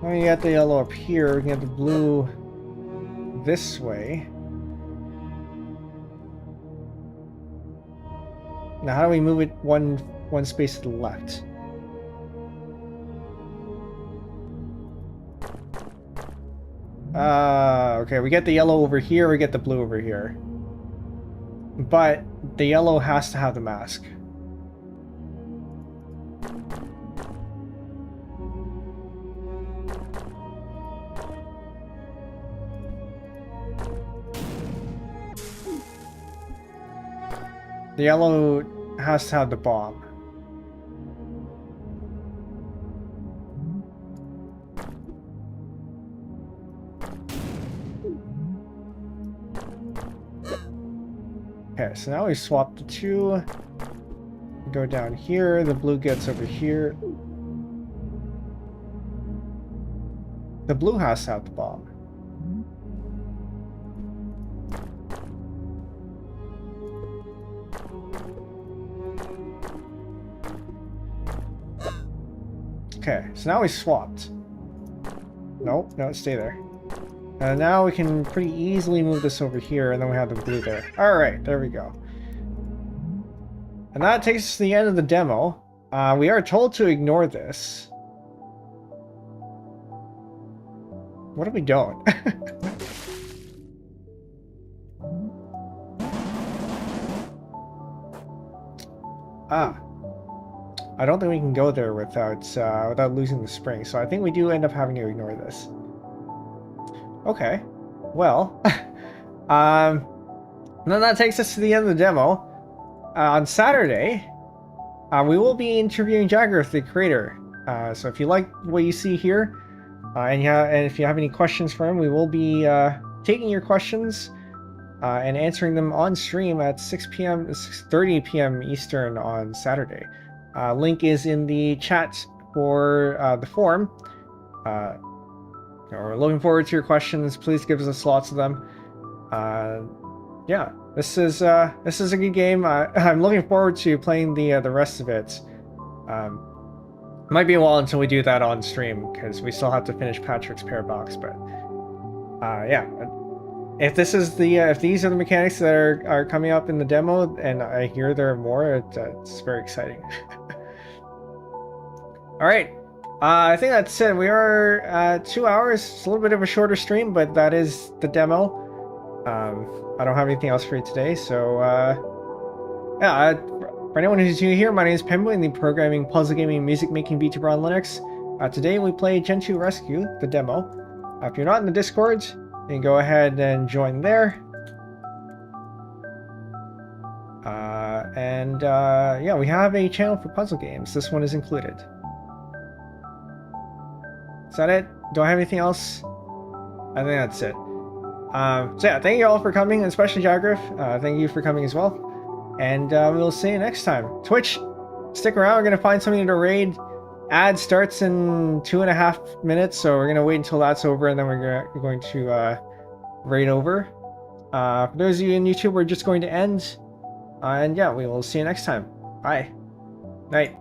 When we get the yellow up here, we can get the blue this way. Now, how do we move it one space to the left? Okay, we get the yellow over here, we get the blue over here. But the yellow has to have the mask. The yellow has to have the bomb. Okay, so now we swap the two. Go down here, the blue gets over here. The blue has to have the bomb. Okay, so now we swapped. Nope, no, stay there. Now we can pretty easily move this over here, and then we have the blue there. Alright, there we go. And that takes us to the end of the demo. We are told to ignore this. What if we don't? I don't think we can go there without losing the spring, so I think we do end up having to ignore this. Okay, well, then that takes us to the end of the demo. On Saturday, we will be interviewing Jagriff, the creator. So if you like what you see here, and if you have any questions for him, we will be taking your questions and answering them on stream at 6 p.m. 6:30 p.m. Eastern on Saturday. Link is in the chat for the forum. We're looking forward to your questions. Please give us lots of them. Yeah, this is a good game. I'm looking forward to playing the rest of it. Might be a while until we do that on stream because we still have to finish Patrick's pair box. But yeah, if these are the mechanics that are coming up in the demo, and I hear there are more, it's very exciting. All right. I think that's it. We are at 2 hours. It's a little bit of a shorter stream, but that is the demo. I don't have anything else for you today, so yeah. For anyone who's new here, my name is Penbu, and the programming, puzzle gaming, music making VTuber on Linux. Today we play Gentoo Rescue, the demo. If you're not in the Discord, you can go ahead and join there. Yeah, we have a channel for puzzle games. This one is included. Is that it? Do I have anything else? I think that's it. So yeah, thank you all for coming, especially Jagriff. Thank you for coming as well. And we'll see you next time. Twitch, stick around. We're going to find something to raid. Ad starts in 2.5 minutes, so we're going to wait until that's over, and then we're going to raid over. For those of you in YouTube, we're just going to end. And yeah, we will see you next time. Bye. Night.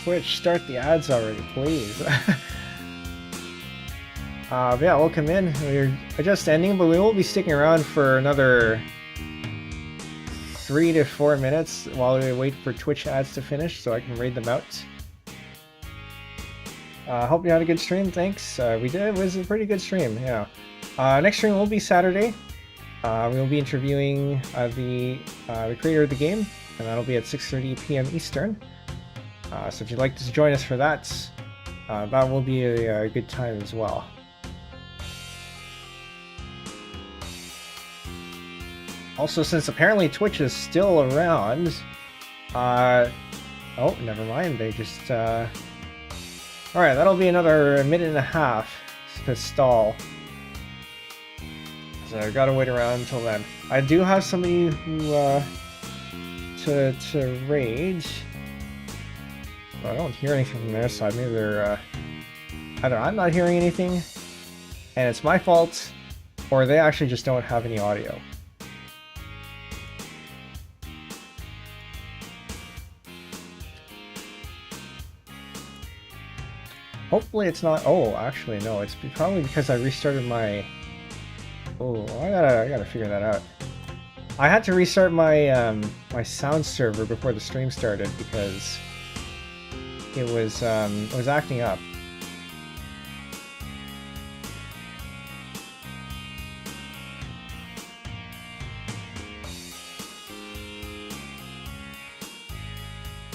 Twitch, start the ads already, please. Yeah, welcome in. We're just ending, but we will be sticking around for another 3 to 4 minutes while we wait for Twitch ads to finish so I can read them out. Hope you had a good stream, thanks. We did, it was a pretty good stream, yeah. Next stream will be Saturday. We'll be interviewing the creator of the game, and that'll be at 6:30 p.m. Eastern. So if you'd like to join us for that, that will be a good time as well. Also, since apparently Twitch is still around, oh, never mind, they just, alright, that'll be another minute and a half to stall. So I gotta wait around until then. I do have somebody who, to raid. But I don't hear anything from their side. Maybe they're, either I'm not hearing anything, and it's my fault, or they actually just don't have any audio. Hopefully it's not. Oh, actually no. It's probably because I restarted my. Oh, I gotta figure that out. I had to restart my my sound server before the stream started because it was acting up.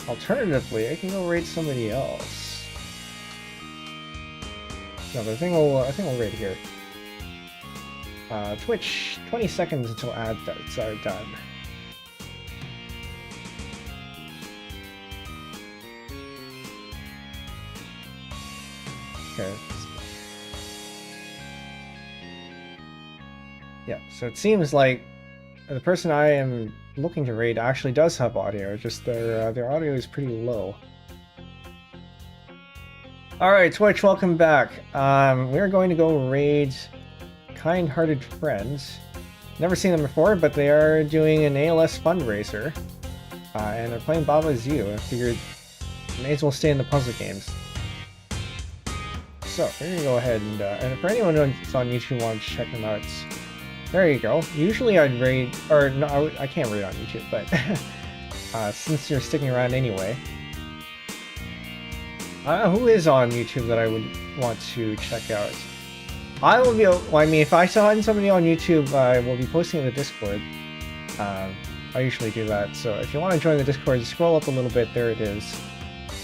Alternatively, I can go raid somebody else. No, but I think we'll raid here. Twitch, 20 seconds until ads are done. Okay. Yeah, so it seems like the person I am looking to raid actually does have audio, just their audio is pretty low. Alright, Twitch, welcome back. We're going to go raid Kind-Hearted Friends. Never seen them before, but they are doing an ALS fundraiser. And they're playing Baba's You. I figured may as well stay in the puzzle games. So, we're going to go ahead and for anyone who's on YouTube who wants to check them out, there you go. Usually I'd raid, or no, I can't raid on YouTube, but since you're sticking around anyway. Who is on YouTube that I would want to check out? I will be, well, I mean, if I find somebody on YouTube, I will be posting in the Discord. I usually do that, so if you want to join the Discord, just scroll up a little bit, there it is.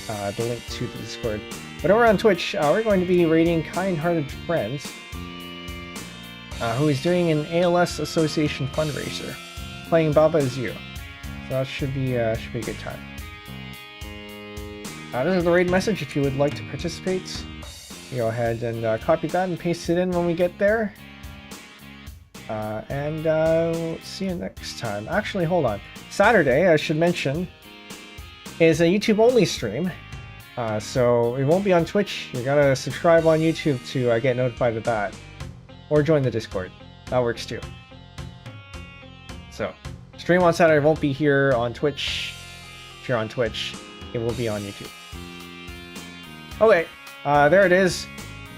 The link to the Discord. But over on Twitch, we're going to be raiding Kind-Hearted Friends, who is doing an ALS Association fundraiser, playing Baba's You. So that should be a good time. This is the raid message if you would like to participate. Go ahead and copy that and paste it in when we get there. And we'll see you next time. Actually, hold on. Saturday, I should mention, is a YouTube-only stream. So it won't be on Twitch. You gotta subscribe on YouTube to get notified of that. Or join the Discord. That works too. So, stream on Saturday won't be here on Twitch. If you're on Twitch, it will be on YouTube. Okay, there it is.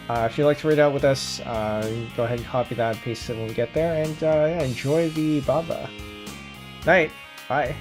If you'd like to read out with us, go ahead and copy that and paste it when we get there. And yeah, enjoy the Baba. Night. Bye.